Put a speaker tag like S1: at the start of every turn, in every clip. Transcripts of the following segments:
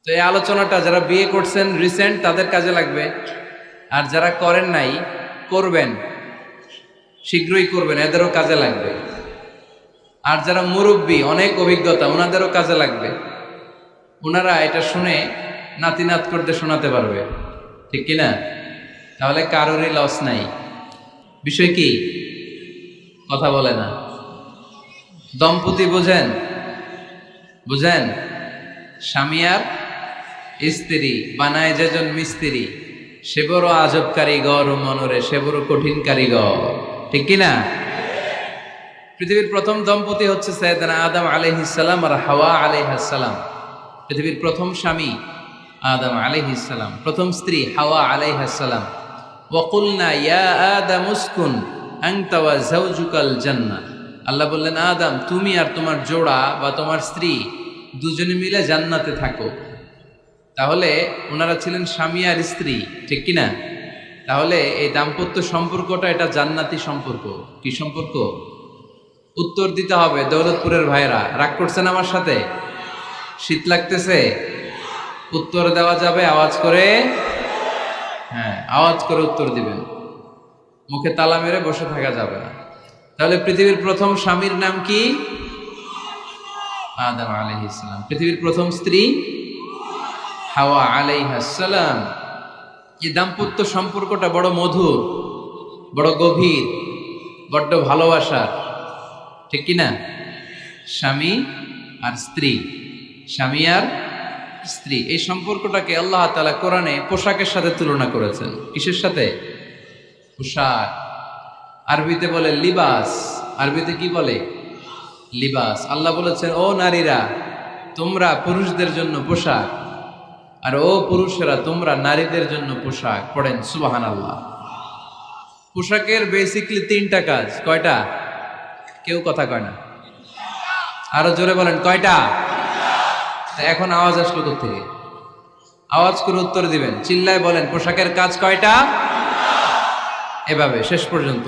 S1: তো এই আলোচনাটা যারা বিয়ে করছেন রিসেন্ট তাদের কাজে লাগবে, আর যারা করেন নাই করবেন, শীঘ্রই করবেন, এদেরও কাজে লাগবে। আর যারা মুরব্বী অনেক অভিজ্ঞতা ওনাদেরও কাজে লাগবে, ওনারা এটা শুনে নাতি নাত করতে শোনাতে পারবে, ঠিক কিনা? তাহলে কারোরই লস নাই। বিষয় কি? কথা বলে না। দম্পতি বোঝেন? বুঝেন? স্বামী আর স্ত্রী বানায় যেজন মিস্ত্রি, সে বড় আজব কারিগর ও মনরে সে বড় কঠিন কারিগর, ঠিক কিনা? পৃথিবীর প্রথম দম্পতি হচ্ছে সাইয়েদনা আদম আলাইহিস সালাম আর হাওয়া আলাইহাস সালাম। পৃথিবীর প্রথম স্বামী আদম আলাইহিস সালাম, প্রথম স্ত্রী হাওয়া আলাইহাস সালাম। ওয়া কুলনা ইয়া আদম উসকুন আনতা ওয়া যাওজুকাল জান্নাহ। আল্লাহ বললেন, আদম তুমি আর তোমার জোড়া বা তোমার স্ত্রী দুজনে মিলে জান্নাতে থাকো। তাহলে ওনারা ছিলেন স্বামী আর স্ত্রী, ঠিক কিনা? তাহলে এই দাম্পত্য সম্পর্কটা এটা জান্নাতি সম্পর্ক। কি সম্পর্ক? উত্তর দিতে হবে দৌলতপুরের ভাইরা। রাগ করছেন আমার সাথে? শীত লাগতেছে? উত্তর দেওয়া যাবে আওয়াজ করে? হ্যাঁ, আওয়াজ করে উত্তর দিবেন, মুখে তালা মেরে বসে থাকা যাবে না। তাহলে পৃথিবীর প্রথম স্বামীর নাম কি? আদম আলাইহিস সালাম। পৃথিবীর প্রথম স্ত্রী হাওয়া আলাইহাস সালাম। এই দাম্পত্য সম্পর্কটা বড় মধুর, বড় গভীর, বড্ড ভালোবাসার, ঠিক কিনা? স্বামী আর স্ত্রী, স্বামী আর স্ত্রী, এই সম্পর্কটাকে আল্লাহ তাআলা কোরআনে পোশাকের সাথে তুলনা করেছেন। কিসের সাথে? পোশাক। আরবিতে বলে লিবাস। আরবিতে কি বলে? লিবাস। আল্লাহ বলেছেন, ও নারীরা তোমরা পুরুষদের জন্য পোশাক, আর ও পুরুষেরা তোমরা নারীদের জন্য পোশাক। পড়েন সুবহানাল্লাহ। পোশাকের বেসিকলি তিনটা কাজ। কয়টা? কেউ কথা কয় না, আরো জোরে বলেন কয়টা? এখন আওয়াজ আসলো কোত্থেকে? আওয়াজ করে উত্তর দিবেন, চিল্লায় বলেন পোশাকের কাজ কয়টা? এভাবে শেষ পর্যন্ত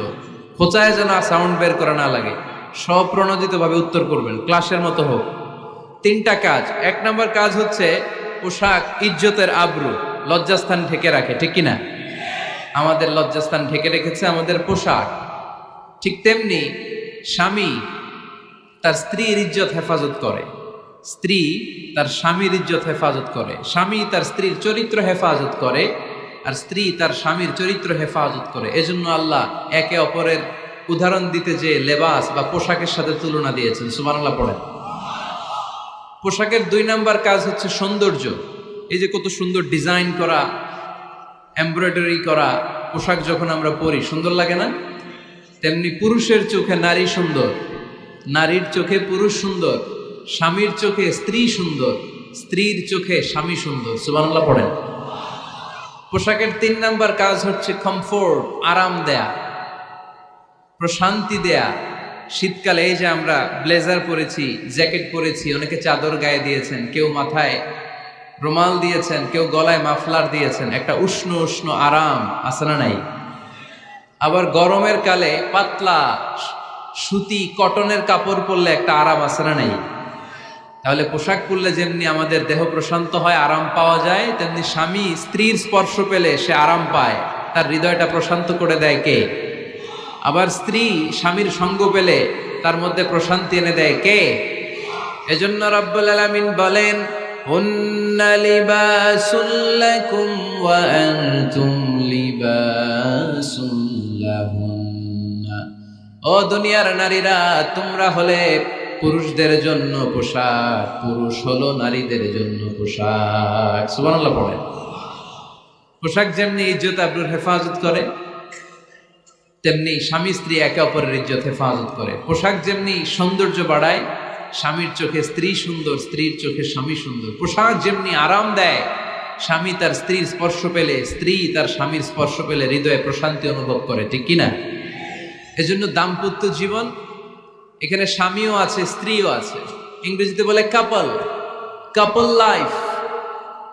S1: খোঁচায় যেন সাউন্ড বের করা না লাগে, স্বপ্রণোদিত ভাবে উত্তর করবেন, ক্লাসের মতো হোক। তিনটা কাজ। এক নম্বর কাজ হচ্ছে পোশাক ইজ্জতের আবরু, লজ্জাস্থান ঢেকে রাখে, ঠিক কিনা? আমাদের লজ্জাস্থান ঢেকে রেখেছে আমাদের পোশাক। ঠিক তেমনি স্বামী তার স্ত্রীর ইজ্জত হেফাজত করে, স্ত্রী তার স্বামীর ইজ্জত হেফাজত করে, স্বামী তার স্ত্রীর চরিত্র হেফাজত করে, আর স্ত্রী তার স্বামীর চরিত্র হেফাজত করে। এজন্য আল্লাহ একে অপরের উদাহরণ দিতে যে লেবাস বা পোশাকের সাথে তুলনা দিয়েছেন। সুবহানাল্লাহ পড়েন। পোশাকের দুই নাম্বার কাজ হচ্ছে সৌন্দর্য। এই যে কত সুন্দর ডিজাইন করা, এমব্রয়ডারি করা পোশাক যখন আমরা পরি সুন্দর লাগে না? তেমনি পুরুষের চোখে নারী সুন্দর, নারীর চোখে পুরুষ সুন্দর, স্বামীর চোখে স্ত্রী সুন্দর, স্ত্রীর চোখে স্বামী সুন্দর। সুবহানাল্লাহ পড়েন। পোশাকের তিন নাম্বার কাজ হচ্ছে কমফোর্ট, আরাম দেয়া, প্রশান্তি দেয়া। শীতকালে এই যে আমরা ব্লেজার পরেছি, জ্যাকেট পরেছি, অনেকে চাদর গায়ে দিয়েছেন, কেউ মাথায় রুমাল দিয়েছেন, কেউ গলায় মাফলার দিয়েছেন, একটা উষ্ণ উষ্ণ আরাম আছে না নাই? আবার গরমের কালে পাতলা সুতি কটনের কাপড় পরলে একটা আরাম আছে না নাই? তাহলে পোশাক পরলে যেমনি আমাদের দেহ প্রশান্ত হয়, আরাম পাওয়া যায়, তেমনি স্বামী স্ত্রীর স্পর্শ পেলে সে আরাম পায়, তার হৃদয়টা প্রশান্ত করে দেয় কে? আবার স্ত্রী স্বামীর সঙ্গ পেলে তার মধ্যে প্রশান্তি এনে দেয় কে? এজন্য রাব্বুল আলামিন বলেন, হুন্না লিবাসুল লাকুম ওয়া আনতুম লিবাসুল লাহুন্না। ও দুনিয়ার নারীরা, তোমরা হলে পুরুষদের জন্য পোশাক, পুরুষ হলো নারীদের জন্য পোশাক। সুবহানাল্লাহ পড়েন। পোশাক যেমনি ইজ্জত আবরুর হেফাজত করে, তেমনি স্বামী স্ত্রী একে অপরের ইজ্জত হেফাজত করে। পোশাক যেমনি সৌন্দর্য বাড়ায়, স্বামীর চোখে স্ত্রী সুন্দর, স্ত্রীর চোখে স্বামী সুন্দর। পোশাক যেমনি আরাম দেয়, স্বামী তার স্ত্রীর স্পর্শ পেলে, স্ত্রী তার স্বামীর স্পর্শ পেলে হৃদয়ে প্রশান্তি অনুভব করে, ঠিক কিনা? এজন্য দাম্পত্য জীবন, এখানে স্বামীও আছে স্ত্রীও আছে, ইংরেজিতে বলে কাপল, কাপল লাইফ।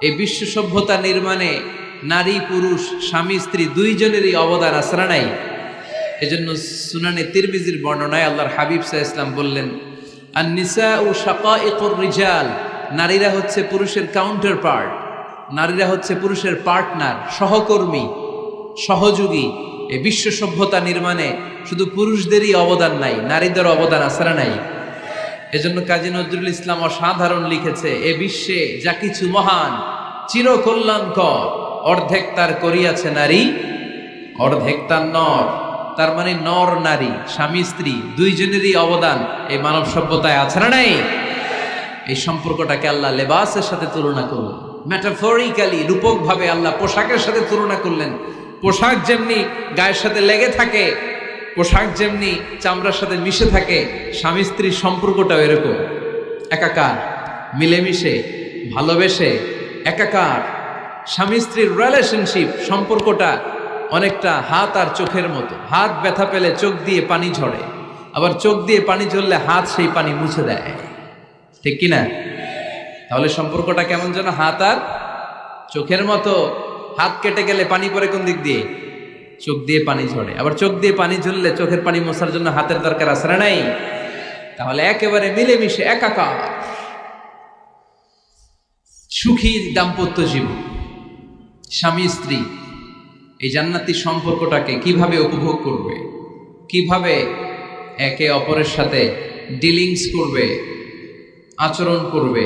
S1: এই বিশ্ব সভ্যতা নির্মাণে নারী পুরুষ, স্বামী স্ত্রী দুইজনেরই অবদান আছে না নাই? এজন্য সুনানে তিরমিজির বর্ণনায় আল্লাহর হাবিব সাল্লাল্লাহু আলাইহি ওয়াসাল্লাম বললেন, আন-নিসাউ শাকাইকুর রিজাল নারীরা হচ্ছে পুরুষের কাউন্টার পার্ট, নারীরা হচ্ছে পুরুষের পার্টনার, সহকর্মী, সহযোগী। এই বিশ্ব সভ্যতা নির্মাণে শুধু পুরুষদেরই অবদান নাই, নারীদের অবদান আছে না নাই? এজন্য কাজী নজরুল ইসলাম অসাধারণ লিখেছে, এ বিশ্বে যা কিছু মহান চিরকল্যাণকর, অর্ধেক তার করিয়াছে নারী, অর্ধেক তার নর। তার মানে নর নারী, স্বামী স্ত্রী দুইজনেরই অবদান এই মানব সভ্যতায় আছে না নাই? এই সম্পর্কটাকে আল্লাহ লেবাসের সাথে তুলনা করলেন, মেটাফরিক্যালি, রূপক ভাবে আল্লাহ পোশাকের সাথে তুলনা করলেন। পোশাক যেমনি গায়ের সাথে লেগে থাকে, পোশাক যেমনি চামড়ার সাথে মিশে থাকে, স্বামী স্ত্রীর সম্পর্কটাও এরকম একাকার, মিলেমিশে, ভালোবেসে একাকার। স্বামী স্ত্রীর রিলেশনশিপ সম্পর্কটা অনেকটা হাত আর চোখের মতো। হাত ব্যথা পেলে চোখ দিয়ে পানি ঝরে, আবার চোখ দিয়ে পানি ঝরলে হাত সেই পানি মুছে দেয়, ঠিক কিনা? তাহলে সম্পর্কটা কেমন যেন হাত আর চোখের মতো। হাত কেটে গেলে পানি পড়ে কোন দিক দিয়ে? চোখ দিয়ে পানি ঝরে। আবার চোখ দিয়ে পানি ঝরলে চোখের পানি মোছার জন্য হাতের দরকার আছে না নাই? তাহলে একেবারে মিলেমিশে একাকার সুখী দাম্পত্য জীবন। স্বামী স্ত্রী এই জান্নাতি সম্পর্কটাকে কিভাবে উপভোগ করবে, কিভাবে একে অপরের সাথে ডিলিংস করবে, আচরণ করবে,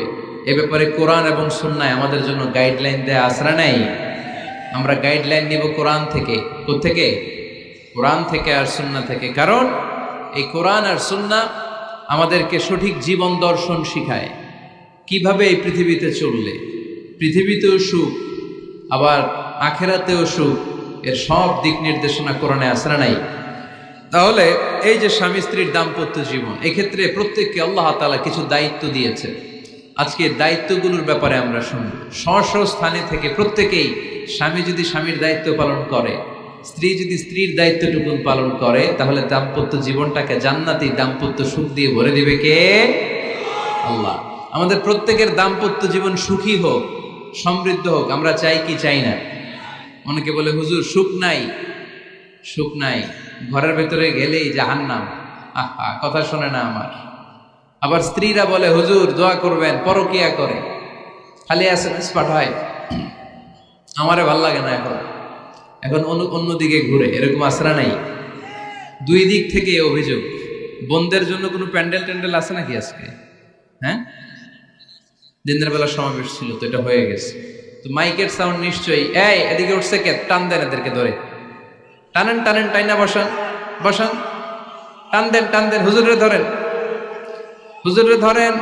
S1: এ ব্যাপারে কোরআন এবং সুন্নায় আমাদের জন্য গাইডলাইন দেয়া আছে না নাই? আমরা গাইডলাইন নিব কোরআন থেকে। কোত্থেকে? কোরআন থেকে আর সুন্নাহ থেকে। কারণ এই কোরআন আর সুন্নাহ আমাদেরকে সঠিক জীবন দর্শন শিখায়, কিভাবে এই পৃথিবীতে চললে পৃথিবীতেও সুখ, আবার আখেরাতেও সুখ, এর সব দিক নির্দেশনা কোরআনে আছে না নাই? তাহলে এই যে স্বামী স্ত্রীর দাম্পত্য জীবন, এক্ষেত্রে প্রত্যেককে আল্লাহ তাআলা কিছু দায়িত্ব দিয়েছে। আজকে দায়িত্বগুলোর ব্যাপারে আমরা শুনব। স্ব স্থানে থেকে প্রত্যেকেই, স্বামী যদি স্বামীর দায়িত্ব পালন করে, স্ত্রী যদি স্ত্রীর দায়িত্বটুকু পালন করে, তাহলে দাম্পত্য জীবনটাকে জান্নাতি দাম্পত্য সুখ দিয়ে ভরে দিবে কে? আল্লাহ। আমাদের প্রত্যেকের দাম্পত্য জীবন সুখী হোক, সমৃদ্ধ হোক, আমরা চাই কি চাই না? অনেকে বলে হুজুর সুখ নাই, সুখ নাই, ঘরের ভেতরে গেলেই জাহান্নাম। আহা, কথা শোনে না আমার। আবার স্ত্রীরা বলে হুজুর দোয়া করবেন, পরকিয়া করে, খালি এসএমএস পাঠায়, আমারে ভাল লাগে না, এখন এখন অন্যদিকে ঘুরে, এরকম আসরা নাই? দুই দিক থেকে অভিযোগ। বোনদের জন্য কোনো প্যান্ডেল ট্যান্ডেল আছে নাকি আজকে? হ্যাঁ, দিনের বেলা সমাবেশ ছিল তো, এটা হয়ে গেছে তো মাইকের সাউন্ড নিশ্চয়ই। এই এদিকে উঠছে কে? টান দেন এদেরকে ধরে, টানেন টানেন, টাইনা বসান বসান, টান দেন টান দেন, হুজুরে ধরেন, হুজুরে ধরেন।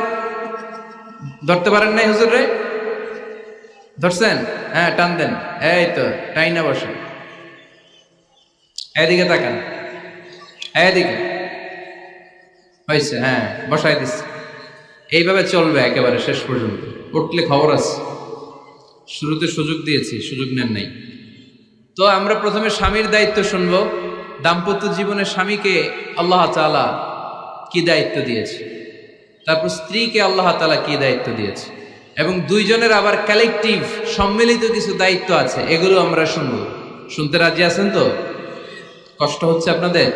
S1: ধরতে পারেন নাই হুজুরে? ধরছেন? হ্যাঁ, টান দেন। এই তো, টাইনা বসেন। এদিকে তাকান, এদিকে হয়েছে, হ্যাঁ বসাই দিচ্ছে। এইভাবে চলবে একেবারে শেষ পর্যন্ত। উঠলে খবর আছে। শুরুতে সুযোগ দিয়েছি, সুযোগ নেন নাই। তো আমরা প্রথমে স্বামীর দায়িত্ব শুনবো। দাম্পত্য জীবনে স্বামীকে আল্লাহ তাআলা কি দায়িত্ব দিয়েছে, তারপর স্ত্রীকে আল্লাহ তাআলা কি দায়িত্ব দিয়েছে, এবং দুইজনের আবার কালেকটিভ সম্মিলিত কিছু দায়িত্ব আছে, এগুলো আমরা শুনবো। শুনতে রাজি আছেন তো? কষ্ট হচ্ছে আপনাদের?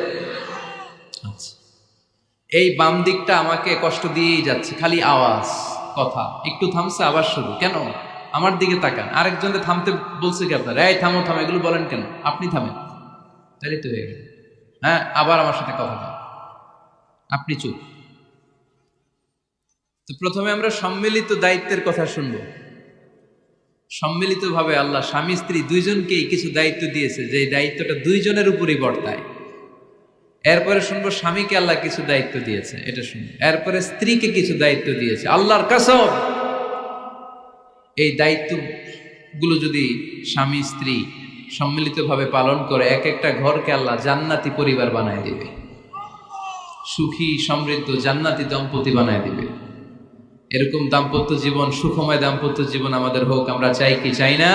S1: আচ্ছা, এই বাম দিকটা আমাকে কষ্ট দিয়েই যাচ্ছে, খালি আওয়াজ, কথা। একটু থামছে আবার শুরু। কেন? আমার দিকে তাকান। আরেকজনকে থামতে বলছে কি আপনারা? এই থামো থামো, এগুলো বলেন কেন? আপনি থামেন, তাহলে তো হয়ে গেল। হ্যাঁ, আবার আমার সাথে কথা বলেন, আপনি চুপ। তো প্রথমে আমরা সম্মিলিত দায়িত্বের কথা শুনবো। সম্মিলিতভাবে আল্লাহ স্বামী স্ত্রী দুইজনকেই কিছু দায়িত্ব দিয়েছে, যে দায়িত্বটা দুইজনের উপরই বর্তায়। এরপরে শুনবো স্বামীকে আল্লাহ কিছু দায়িত্ব দিয়েছে, এটা শুনবো। এরপরে স্ত্রীকে কিছু দায়িত্ব দিয়েছে। আল্লাহর কসম, এই দায়িত্বগুলো যদি স্বামী স্ত্রী সম্মিলিতভাবে পালন করে, এক একটা ঘরকে আল্লাহ জান্নাতি পরিবার বানায় দিবে, সুখী সমৃদ্ধ জান্নাতি দম্পতি বানায় দিবে। এরকম দাম্পত্য জীবন, সুখময় দাম্পত্য জীবন আমাদের হোক। আমরা চাই কি চাই না?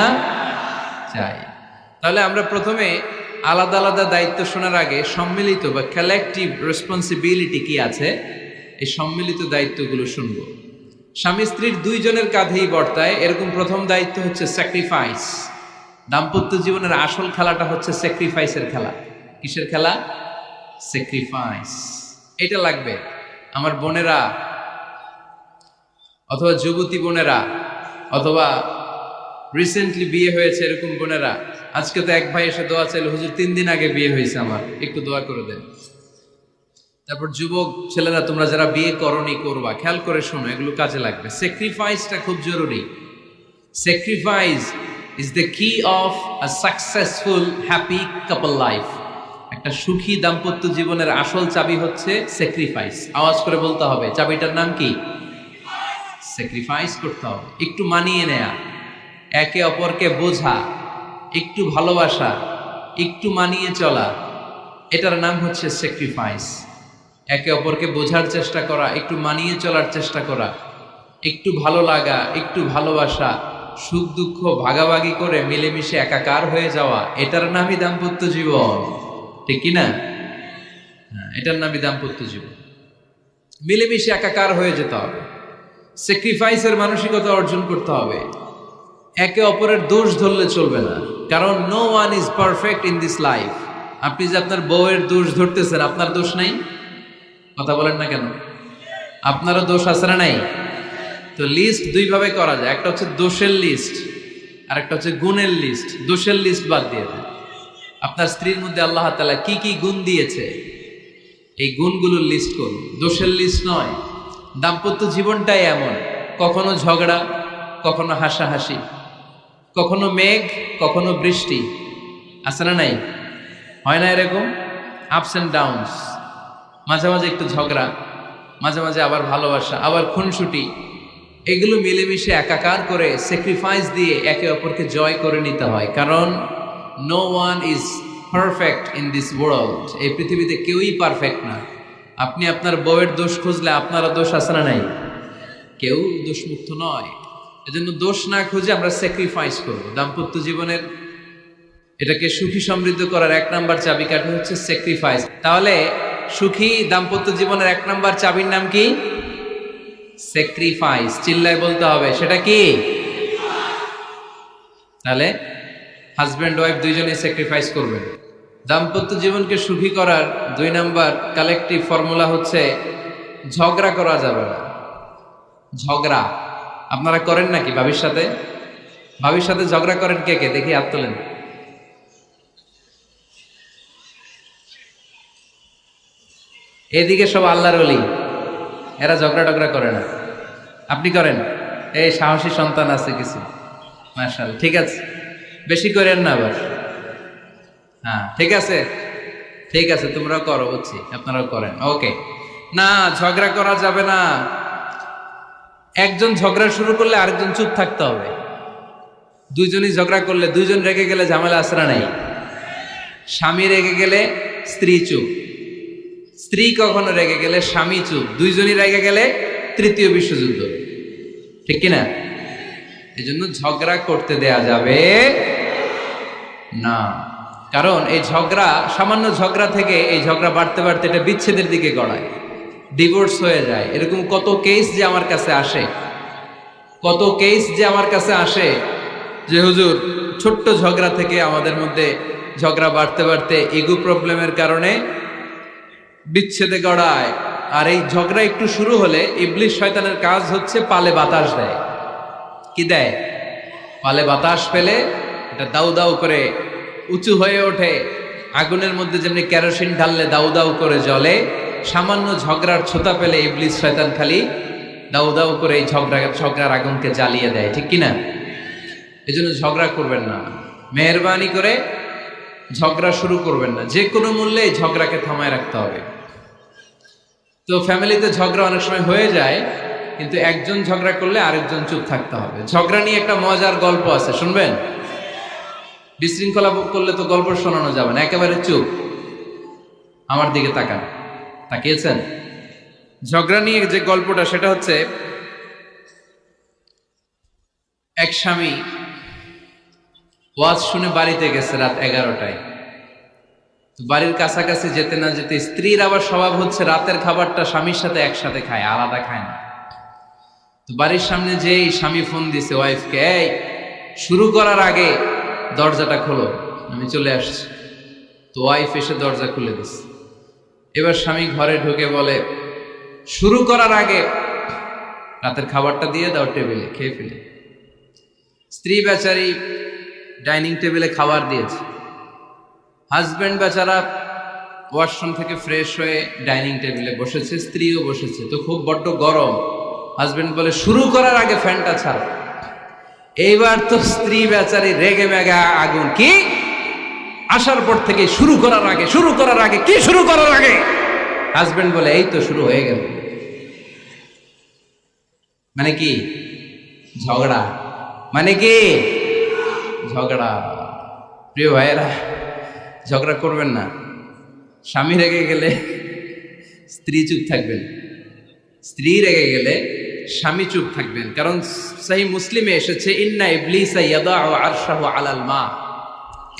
S1: চাই। তাহলে আমরা প্রথমে আলাদা আলাদা দায়িত্ব শোনার আগে সম্মিলিত বা কালেকটিভ রেসপন্সিবিলিটি কি আছে, এই সম্মিলিত দায়িত্বগুলো শুনবো। স্বামী স্ত্রীর দুইজনের কাঁধেই বর্তায় এরকম প্রথম দায়িত্ব হচ্ছে স্যাক্রিফাইস। দাম্পত্য জীবনের আসল খেলাটা হচ্ছে স্যাক্রিফাইসের খেলা। কিসের খেলা? স্যাক্রিফাইস। এটা লাগবে। আমার বোনেরা অথবা যুবতী বোনেরা, অথবা রিসেন্টলি বিয়ে হয়েছে এরকম বোনেরা, আজকে তো এক ভাই এসে দোয়া চাইল, হুজুর 3 দিন আগে বিয়ে হয়েছে আমার, একটু দোয়া করে দেন। তারপর যুবক ছেলেরা, তোমরা যারা বিয়ে করনি করবা, খেয়াল করে শোনো, এগুলো কাজে লাগবে। স্যাক্রিফাইসটা খুব জরুরি। স্যাক্রিফাইস ইজ দ্য কি of a successful happy couple life. একটা সুখী দাম্পত্য জীবনের আসল চাবি হচ্ছে স্যাক্রিফাইস। আওয়াজ করে বলতে হবে, চাবিটার নাম কি? স্যাক্রিফাইস করতে হবে, একটু মানিয়ে নেয়া, একে অপরকে বোঝা, একটু ভালোবাসা, একটু মানিয়ে চলা, এটার নাম হচ্ছে স্যাক্রিফাইস। একে অপরকে বোঝার চেষ্টা করা, একটু মানিয়ে চলার চেষ্টা করা, একটু ভালো লাগা, একটু ভালোবাসা, সুখ দুঃখ ভাগাভাগি করে মিলেমিশে একাকার হয়ে যাওয়া, এটার নামই দাম্পত্য জীবন, ঠিক কিনা? এটার নামই দাম্পত্য জীবন। মিলেমিশে একাকার হয়ে যেতে হবে, স্যাক্রিফাইসের মানসিকতা অর্জন করতে হবে। একে অপরের দোষ ধরলে চলবে না, কারণ no one is perfect in this life. আপনি যে আপনার বউয়ের দোষ ধরতেছেন, আপনার দোষ নাই? কথা বলেন না কেন? আপনারও দোষ আছে না নাই? তো লিস্ট দুই ভাবে করা যায়, একটা হচ্ছে দোষের লিস্ট, আর একটা হচ্ছে গুণের লিস্ট। দোষের লিস্ট বাদ দিয়ে দেন। আপনার স্ত্রীর মধ্যে আল্লাহ তাআলা কি কি গুণ দিয়েছে, এই গুণগুলোর লিস্ট করুন, দোষের লিস্ট নয়। দাম্পত্য জীবনটাই এমন, কখনো ঝগড়া, কখনো হাসাহাসি, কখনো মেঘ, কখনো বৃষ্টি, আছে না নাই? হয় না এরকম? আপস অ্যান্ড ডাউনস, মাঝে মাঝে একটু ঝগড়া, মাঝে মাঝে আবার ভালোবাসা, আবার খুনসুটি, এগুলো মিলেমিশে একাকার করে স্যাক্রিফাইস দিয়ে একে অপরকে জয় করে নিতে হয়। কারণ no one is perfect in this world. এই পৃথিবীতে কেউই পারফেক্ট না। আপনি আপনার বউয়ের দোষ খুঁজলে আপনারও দোষ আছে না নাই? কেউ দোষমুক্ত নয়। এজন্য দোষ না খুঁজে আমরা স্যাক্রিফাইস করব। দাম্পত্য জীবনের এটাকে সুখী সমৃদ্ধ করার 1 নাম্বার চাবিকাঠি হচ্ছে স্যাক্রিফাইস। তাহলে সুখী দাম্পত্য জীবনের 1 নাম্বার চাবির নাম কি? স্যাক্রিফাইস। চিল্লায় বলতে হবে, সেটা কি? তাহলে হাজব্যান্ড ওয়াইফ দুইজনেই স্যাক্রিফাইস করবেন। দাম্পত্য জীবনকে সুখী করার 2 নাম্বার কালেকটিভ ফর্মুলা হচ্ছে ঝগড়া করা যাবে না। ঝগড়া আপনারা করেন নাকি ভাবির সাথে? ভাবির সাথে ঝগড়া করেন কে কে? দেখি হাত তোলেন। এদিকে সব আল্লাহর ওলি, এরা ঝগড়া টগড়া করে না। আপনি করেন? এই সাহসী সন্তান আছে কিছু, মাশাআল্লাহ। ঠিক আছে, বেশি করেন না আবার। হ্যাঁ ঠিক আছে, ঠিক আছে, তোমরাও করো, বুঝছি, আপনারাও করেন। ওকে, না ঝগড়া করা যাবে না। একজন ঝগড়া শুরু করলে আরেকজন চুপ থাকতে হবে। দুইজনই ঝগড়া করলে, দুইজন রেগে গেলে ঝামেলা আসরা নাই। স্বামী রেগে গেলে স্ত্রী চুপ, স্ত্রী কখনো রেগে গেলে স্বামী চুপ, দুইজনই রেগে গেলে তৃতীয় বিশ্বযুদ্ধ, ঠিক কিনা? এই জন্য ঝগড়া করতে দেয়া যাবে না। কারণ এই ঝগড়া, সামান্য ঝগড়া থেকে এই ঝগড়া বাড়তে বাড়তে এটা বিচ্ছেদের দিকে গড়ায়, ডিভোর্স হয়ে যায়। এরকম কত কেস যে আমার কাছে আসে, কত কেস যে আমার কাছে আসে যে হুজুর ছোট্ট ঝগড়া থেকে আমাদের মধ্যে ঝগড়া বাড়তে বাড়তে ইগো প্রবলেমের কারণে বিচ্ছেদে গড়ায়। আর এই ঝগড়া একটু শুরু হলে ইবলিস শয়তানের কাজ হচ্ছে পালে বাতাস দেয়। কি দেয়? পালে বাতাস পেলে এটা দাউ দাউ করে উঁচু হয়ে ওঠে। আগুনের মধ্যে যেমনি কেরোসিন ঢাললে দাউ দাউ করে জ্বলে, সামান্য ঝগড়ার ছোতা পেলে ইবলিস শয়তান খালি দাউ দাউ করে এই ঝগড়ার আগুনকে জ্বালিয়ে দেয়, ঠিক কিনা? এই জন্য ঝগড়া করবেন না, মেহরবানি করে ঝগড়া শুরু করবেন না। যে কোনো মূল্যে এই ঝগড়াকে থামায় রাখতে হবে। তো ফ্যামিলিতে ঝগড়া অনেক সময় হয়ে যায়, কিন্তু একজন ঝগড়া করলে আরেকজন চুপ থাকতে হবে। ঝগড়া নিয়ে একটা মজার গল্প আছে, শুনবেন? বিশৃঙ্খলা করলে তো গল্প শোনানো যাবে না, একেবারে চুপ। আমার দিকে তাকান, তাকিয়েছেন? ঝগড়া নিয়ে যে গল্পটা, সেটা হচ্ছে এক স্বামী ওয়াজ শুনে বাড়িতে গেছে রাত 11টায়। বাড়ির কাছাকাছি যেতে না যেতে স্ত্রীর আবার স্বভাব হচ্ছে রাতের খাবারটা স্বামীর সাথে একসাথে খায়, আলাদা খায় না। তো বাড়ির সামনে যেই স্বামী ফোন দিছে ওয়াইফকে, এই শুরু করার আগে দরজাটা খোলো, আমি চলে আসছি। তো ওয়াইফ এসে দরজা খুলে দিছে। এবার স্বামী ঘরে ঢুকে বলে, শুরু করার আগে রাতের খাবারটা দিয়ে দাও টেবিলে, খেয়ে ফেলে। স্ত্রী বেচারি ডাইনিং টেবিলে খাবার দিয়েছে, হাজব্যান্ড বেচারা ওয়াশরুম থেকে ফ্রেশ হয়ে ডাইনিং টেবিলে বসেছে, স্ত্রীও বসেছে, তো খুব বড্ড গরম। হাজব্যান্ড বলে শুরু করার আগে ফ্যানটা ছাড়। এইবার তো স্ত্রী বেচারি রেগে মেগে আগুন, কি আসার পর থেকে শুরু করার আগে কি শুরু করার আগে? হাজব্যান্ড বলে এই তো শুরু হয়ে গেল। মানে কি? ঝগড়া। মানে কি? ঝগড়া। প্রিয় ভাইয়েরা, ঝগড়া করবেন না। স্বামী রেগে গেলে স্ত্রী চুপ থাকবেন, স্ত্রী রেগে গেলে স্বামী চুপ থাকবেন। কারণ সহিহ মুসলিমে এসেছে, ইন্না ইবলিসা ইয়াদাউ আরশাহু আলাল মা।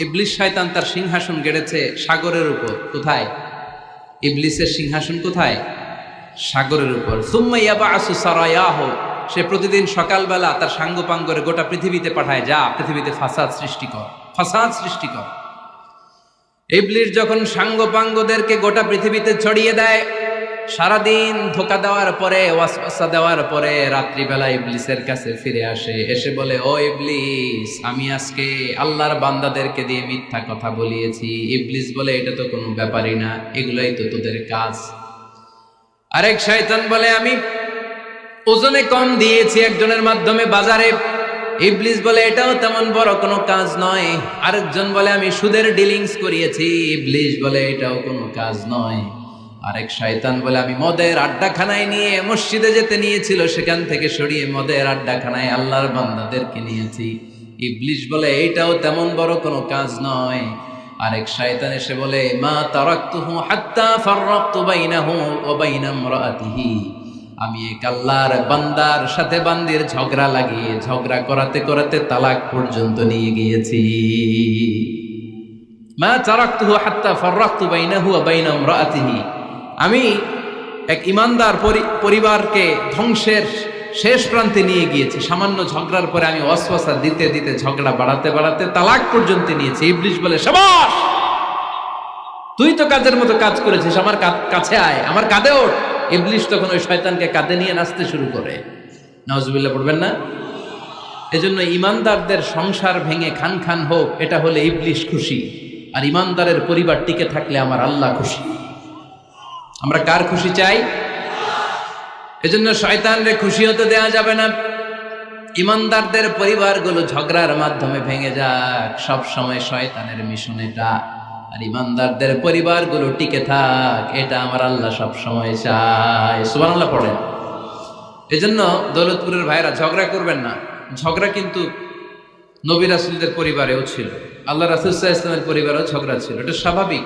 S1: ইবলিস শয়তান তার সিংহাসন গেড়েছে সাগরের উপর। কোথায়? ইবলিসের সিংহাসন কোথায়? সাগরের উপর। সুম্মা ইয়াবআসু সারায়াহু, সে প্রতিদিন সকালবেলা তার সাঙ্গপাঙ্গরে গোটা পৃথিবীতে পাঠায়, যা পৃথিবীতে ফাসাদ সৃষ্টি কর। ইবলিস যখন সাঙ্গপাঙ্গদেরকে গোটা পৃথিবীতে ছড়িয়ে দেয়, সারাদিন ধোকা দেওয়ার পরে, ওয়াসওয়াসা দেওয়ার পরে, রাত্রিবেলা ইবলিসের কাছে ফিরে আসে, এসে বলে, ও ইবলিস, আমি আজকে আল্লাহর বান্দাদেরকে দিয়ে মিথ্যা কথা বলিয়েছি। ইবলিস বলে, এটা তো কোনো ব্যাপারই না, এগুলাই তো তোদের কাজ। আরেক শয়তান বলে, আমি ওজনে কম দিয়েছি একজনের মাধ্যমে বাজারে। ইবলিস বলে, এটাও তেমন বড় কোনো কাজ নয়। আরেকজন বলে, আমি সুদের ডিলিংস করিয়েছি। ইবলিস বলে, এটাও কোনো কাজ নয়। আরেক শয়তান বলে, আমি মদের আড্ডাখানায় নিয়ে মসজিদে যেতে নিয়েছিল, সেখান থেকে সরিয়ে মদের আড্ডাখানায় আল্লাহর বান্দাদেরকে নিয়েছি। ইবলিস বলে, এইটাও তেমন বড় কোনো কাজ নয়। আরেক শয়তান এসে বলে, মা তারাকতুহু হাত্তা ফাররাকতু বাইনাহু ওয়া বাইনা ইমরাআতিহি, আমি এক আল্লাহর বান্দার সাথে বান্দির ঝগড়া লাগিয়ে ঝগড়া করাতে করাতে তালাক পর্যন্ত নিয়ে গিয়েছি। মা তারাকতুহু হাত্তা ফাররাকতু বাইনাহু ওয়া বাইনা ইমরাআতিহি, আমি এক ইমানদার পরিবারকে ধ্বংসের শেষ প্রান্তে নিয়ে গিয়েছি। সামান্য ঝগড়ার পরে আমি ওয়াসওয়াসা দিতে দিতে ঝগড়া বাড়াতে বাড়াতে তালাক পর্যন্ত নিয়েছি। ইবলিস বলে, শাবাশ, তুই তো কাজের মতো কাজ করেছিস, আমার কাছে আয়, আমার কাঁধে ওঠ। ইবলিস তখন ওই শয়তানকে কাঁধে নিয়ে নাচতে শুরু করে। নাউজুবিল্লাহ পড়বেন না? এজন্য ইমানদারদের সংসার ভেঙে খান খান হোক, এটা হলে ইবলিস খুশি, আর ইমানদারের পরিবার টিকে থাকলে আমার আল্লাহ খুশি। আমরা কার খুশি চাই? এজন্য শয়তানরে খুশি হতে দেয়া যাবে না। ইমানদারদের পরিবারগুলো ঝগড়ার মাধ্যমে ভেঙে যাক, সব সময় শয়তানের মিশন এটা। আর ইমানদারদের পরিবারগুলো টিকে থাক, এটা আমার আল্লাহ সব সময় চায়। সুবহানাল্লাহ পড়েন। এজন্য দৌলতপুরের ভাইরা ঝগড়া করবেন না। ঝগড়া কিন্তু নবী রাসূলদের পরিবারেও ছিল, আল্লাহ রাসূল সাল্লাল্লাহু আলাইহি ওয়াসাল্লামের পরিবারেও ঝগড়া ছিল। এটা স্বাভাবিক।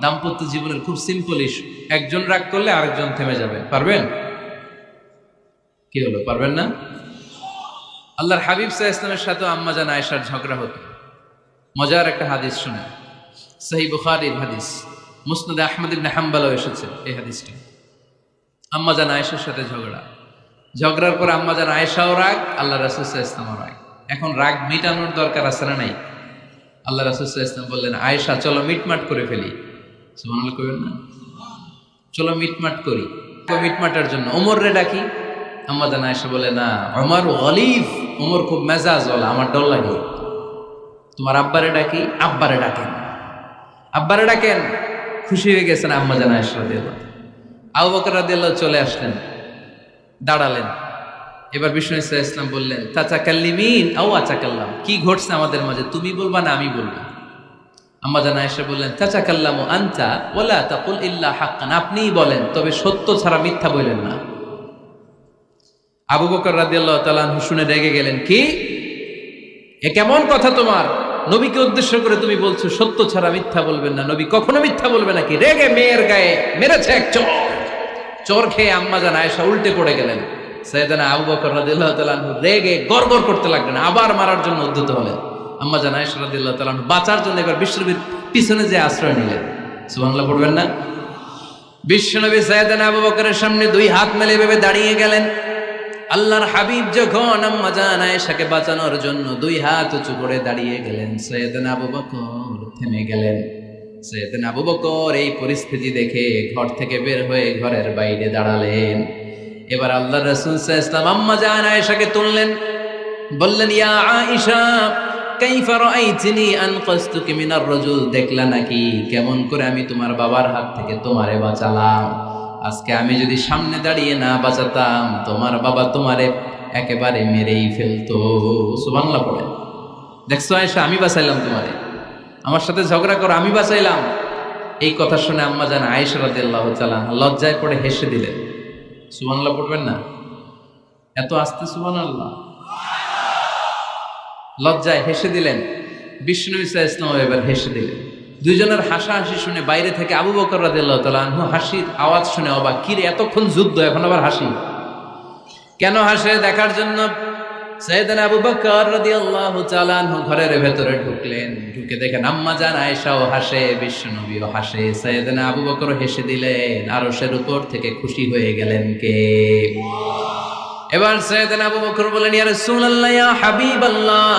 S1: দাম্পত্য জীবনের খুব সিম্পল ইস্যু। একজন রাগ করলে আরেকজন থেমে যাবে। পারবেন? কি হলো, পারবেন না? আল্লাহর হাবিব সাল্লাল্লাহু আলাইহি ওয়াসাল্লামের সাথে আম্মা জান আয়েশার ঝগড়া হতো। মজার একটা হাদিস শুনে, সহিহ বুখারীর হাদিস, মুসনাদ আহমদ ইবনে হাম্বলও এসেছে এই হাদিসটা। আম্মা জান আয়েশার সাথে ঝগড়ার পর আম্মা জান আয়েশাও রাগ, আল্লাহ রাসূল সাল্লাল্লাহু আলাইহি ওয়াসাল্লামও রাগ। এখন রাগ মিটানোর দরকার আছে না নাই? আল্লাহ রাসূল সাল্লাল্লাহু আলাইহি ওয়াসাল্লাম বললেন, আয়েশা চলো মিটমাট করে ফেলি। সুবহানাল্লাহ কইবেন না? চলো মিটমাট করি। মিটমাটের জন্য ওমর রে ডাকি। আম্মা জান আয়েশা বলে, না, ওমর গলিফ, ওমর খুব মেজাজওয়ালা, আমার ডর লাগে। তোমার আব্বারে ডাকি। আব্বারে ডাকেন, আব্বারে ডাকেন। খুশি হয়ে গেছেন আম্মা জান আয়েশা রাদিয়াল্লাহু। আবু বকর রাদিয়াল্লাহু চলে আসলেন, দাঁড়ালেন। এবার বিষ্ণু সাল্লাল্লাহু আলাইহি ওয়াসাল্লাম বললেন, তাতাকাল্লিমিন আও আতাকাল্লাম, কি ঘটছে আমাদের মাঝে, তুমি বলবা না আমি বলবো? আম্মা জান আয়েশা বললেন, তাতাকাল্লামু আনতা ওয়ালা তাকুল ইল্লা হাক্কান, আপনিই বলেন, তবে সত্য ছাড়া মিথ্যা বলেন না। আবু বকর রাদিয়াল্লাহু তাআলা আনহু শুনে রেগে গেলেন, কি এ কেমন কথা তোমার? নবীকে উদ্দেশ্য করে তুমি বলছো সত্য ছাড়া মিথ্যা বলবেন না, নবী কখনো মিথ্যা বলবে নাকি? রেগে মেয়ের গায়ে মেরেছে এক চোর খেয়ে আম্মা জান আয়েশা উল্টে পড়ে গেলেন। সাইয়েদনা আবু বকর রাদিয়াল্লাহু তাআলা আনহু রেগে গড়গড় করতে লাগলেন, আবার মারার জন্য উদ্যত হলেন। আম্মা জান আয়েশা রাদিয়াল্লাহু তাআলা আনহু বাঁচার জন্য এবার বিশ্বনবীর পিছনে যে আশ্রয় নিলেন। সুবহানাল্লাহ পড়বেন না? বিশ্বনবী সাইয়েদনা আবু বকরের সামনে দুই হাত মেলে ভেবে দাঁড়িয়ে গেলেন। আল্লাহর হাবিব যখন আম্মা জান আয়েশাকে বাঁচানোর জন্য দুই হাত উঁচু করে দাঁড়িয়ে গেলেন, সাইয়েদনা আবু বকর থেমে গেলেন। সাইয়েদনা আবু বকর এই পরিস্থিতি দেখে ঘর থেকে বের হয়ে ঘরের বাইরে দাঁড়ালেন। এবার আল্লাহ রাসূল সাল্লাল্লাহু আলাইহি ওয়াসাল্লাম আম্মা জান আয়েশাকে তুললেন, বললেন, ইয়া আয়েশা কাইফা রাআইতিনি আনকাসতুকি মিনার রাজুল, দেখলা নাকি কেমন করে আমি তোমার বাবার হাত থেকে তোমারে বাঁচালাম। আজকে আমি যদি সামনে দাঁড়িয়ে না বাঁচাতাম, তোমার বাবা তোমারে একেবারে মেরেই ফেলতো। সুবহানাল্লাহ পড়ে। দেখছো আয়েশা, আমি বাঁচাইলাম তোমারে, আমার সাথে ঝগড়া করো, আমি বাঁচাইলাম। এই কথা শুনে আম্মা জান আয়েশা রাদিয়াল্লাহু তাআলা লজ্জায় পড়ে হেসে দিলেন। সুবহানাল্লাহ পড়বেন না? এত আস্তে সুবহানাল্লাহ। লজ্জায় হেসে দিলেন। বিষ্ণু সাল্লাল্লাহু আলাইহি ওয়াসাল্লাম এবার হেসে দিলেন। দুইজনের হাসাহাসি শুনে বাইরে থেকে আবু বকর রাদিয়াল্লাহু তাআলা আনহু হাসির আওয়াজ শুনে অবাক, কি রে এতক্ষণ যুদ্ধ, এখন আবার হাসি কেন? হাসে দেখার জন্য সাইয়েদনা আবু বকর রাদিয়াল্লাহু তাআলা আনহু ঘরের ভেতরে ঢুকলেন। ঢুকে দেখেন আম্মা জান আয়েশাও হাসে, বিশ্বনবীও হাসে, সাইয়েদনা আবু বকর হেসে দিলেন। আরশের উপর থেকে খুশি হয়ে গেলেন কে? এবার সাইয়েদনা আবু বকর বলেন, ইয়া রাসূলুল্লাহ, ইয়া হাবিবাল্লাহ,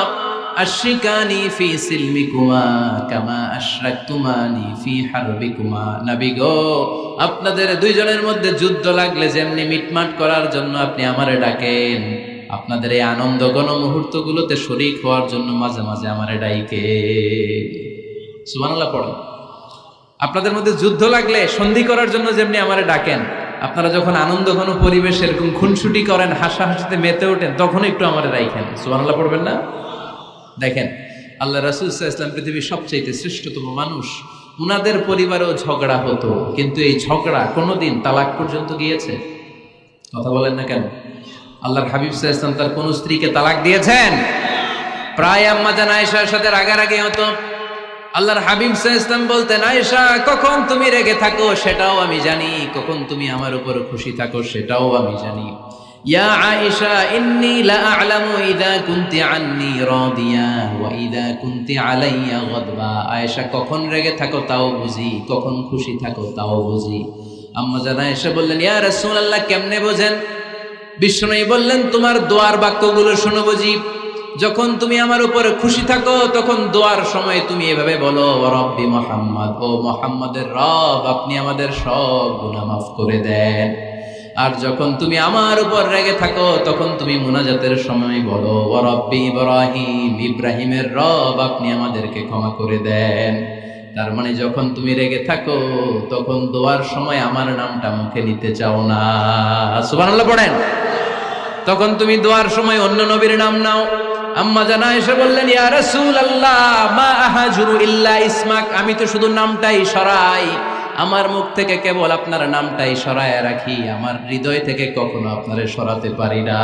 S1: আশরিকানি ফি সিলমিকুমা কামা আশরাকতুমানি ফি হারবিকুমা। নবী গো, আপনাদের দুইজনের মধ্যে যুদ্ধ লাগলে যেমনি মিটমাট করার জন্য আপনি আমারে ডাকেন, আপনাদের এই আনন্দ ঘন মুহূর্তগুলোতে শরীক হওয়ার জন্য মাঝে মাঝে আমারে ডাইকে। সুবহানাল্লাহ পড়ো। আপনাদের মধ্যে যুদ্ধ লাগলে সন্ধি করার জন্য যেমনি আমারে ডাকেন, আপনারা যখন আনন্দ ঘন পরিবেশ এরকম খুনসুটি করেন, হাসাহাসিতে মেতে ওঠেন, তখন একটু আমারে রাইখেন। সুবহানাল্লাহ পড়বেন না? দেখেন আল্লাহ রাসূল সাল্লাল্লাহু আলাইহি ওয়াসাল্লাম পৃথিবীর সবচেয়ে শ্রেষ্ঠতম মানুষ, উনাদের পরিবারেও ঝগড়া হতো, কিন্তু এই ঝগড়া কোনোদিন তালাক পর্যন্ত গিয়েছে? কথা বলেন না কেন? আল্লাহর হাবিব সাল্লাল্লাহু আলাইহি ওয়াসাল্লাম তার কোন স্ত্রীকে তালাক দিয়েছেন? প্রায় আম্মা জান আয়েশার সাথে রাগারাগি হতো। আল্লাহর হাবিব সাল্লাল্লাহু আলাইহি ওয়াসাল্লাম বলতেন, আয়েশা কখন তুমি রেগে থাকো সেটাও আমি জানি, কখন তুমি আমার উপর খুশি থাকো সেটাও আমি জানি। ইয়া আয়েশা ইন্নী লা আ'লামু ইযা কুনতি আন্নী রাদিয়া ওয়া ইযা কুনতি আলাইয়া গাদবা। আয়েশা কখন রেগে থাকো তাও বুঝি, কখন খুশি থাকো তাও বুঝি। আম্মা জান আয়েশা বললেন, ইয়া রাসূলুল্লাহ কেমনে বোঝেন? বিষ্ণুই বললেন, তোমার দোয়ার বাক্যগুলো শোনো বুঝি। যখন তুমি আমার উপরে খুশি থাকো তখন দোয়ার সময় তুমি এভাবে বলো, ওয়া রব্বি মুহাম্মদ, ও মুহাম্মাদের রব, আপনি আমাদের সব গুনাহ মাফ করে দেন। আর যখন তুমি আমার উপর রেগে থাকো তখন তুমি মুনাজাতের সময় বলো, ওয়া রব্বি ইব্রাহিম, ইব্রাহিমের রব, আপনি আমাদেরকে ক্ষমা করে দেন। তার মানে যখন তুমি রেগে থাকো তখন দোয়ার সময় আমার নামটা মুখে নিতে চাও না। সুবহানাল্লাহ পড়েন। তখন তুমি দোয়ার সময় অন্য নবীর নাম নাও। আম্মা জান আয়েশা বললেন, ইয়া রাসূলুল্লাহ মা আহাজুরু ইল্লা ইসমাক, আমি তো শুধু নামটাই সরাই, আমার মুখ থেকে কেবল আপনার নামটাই সরায় রাখি, আমার হৃদয় থেকে কখনো আপনারে সরাতে পারি না।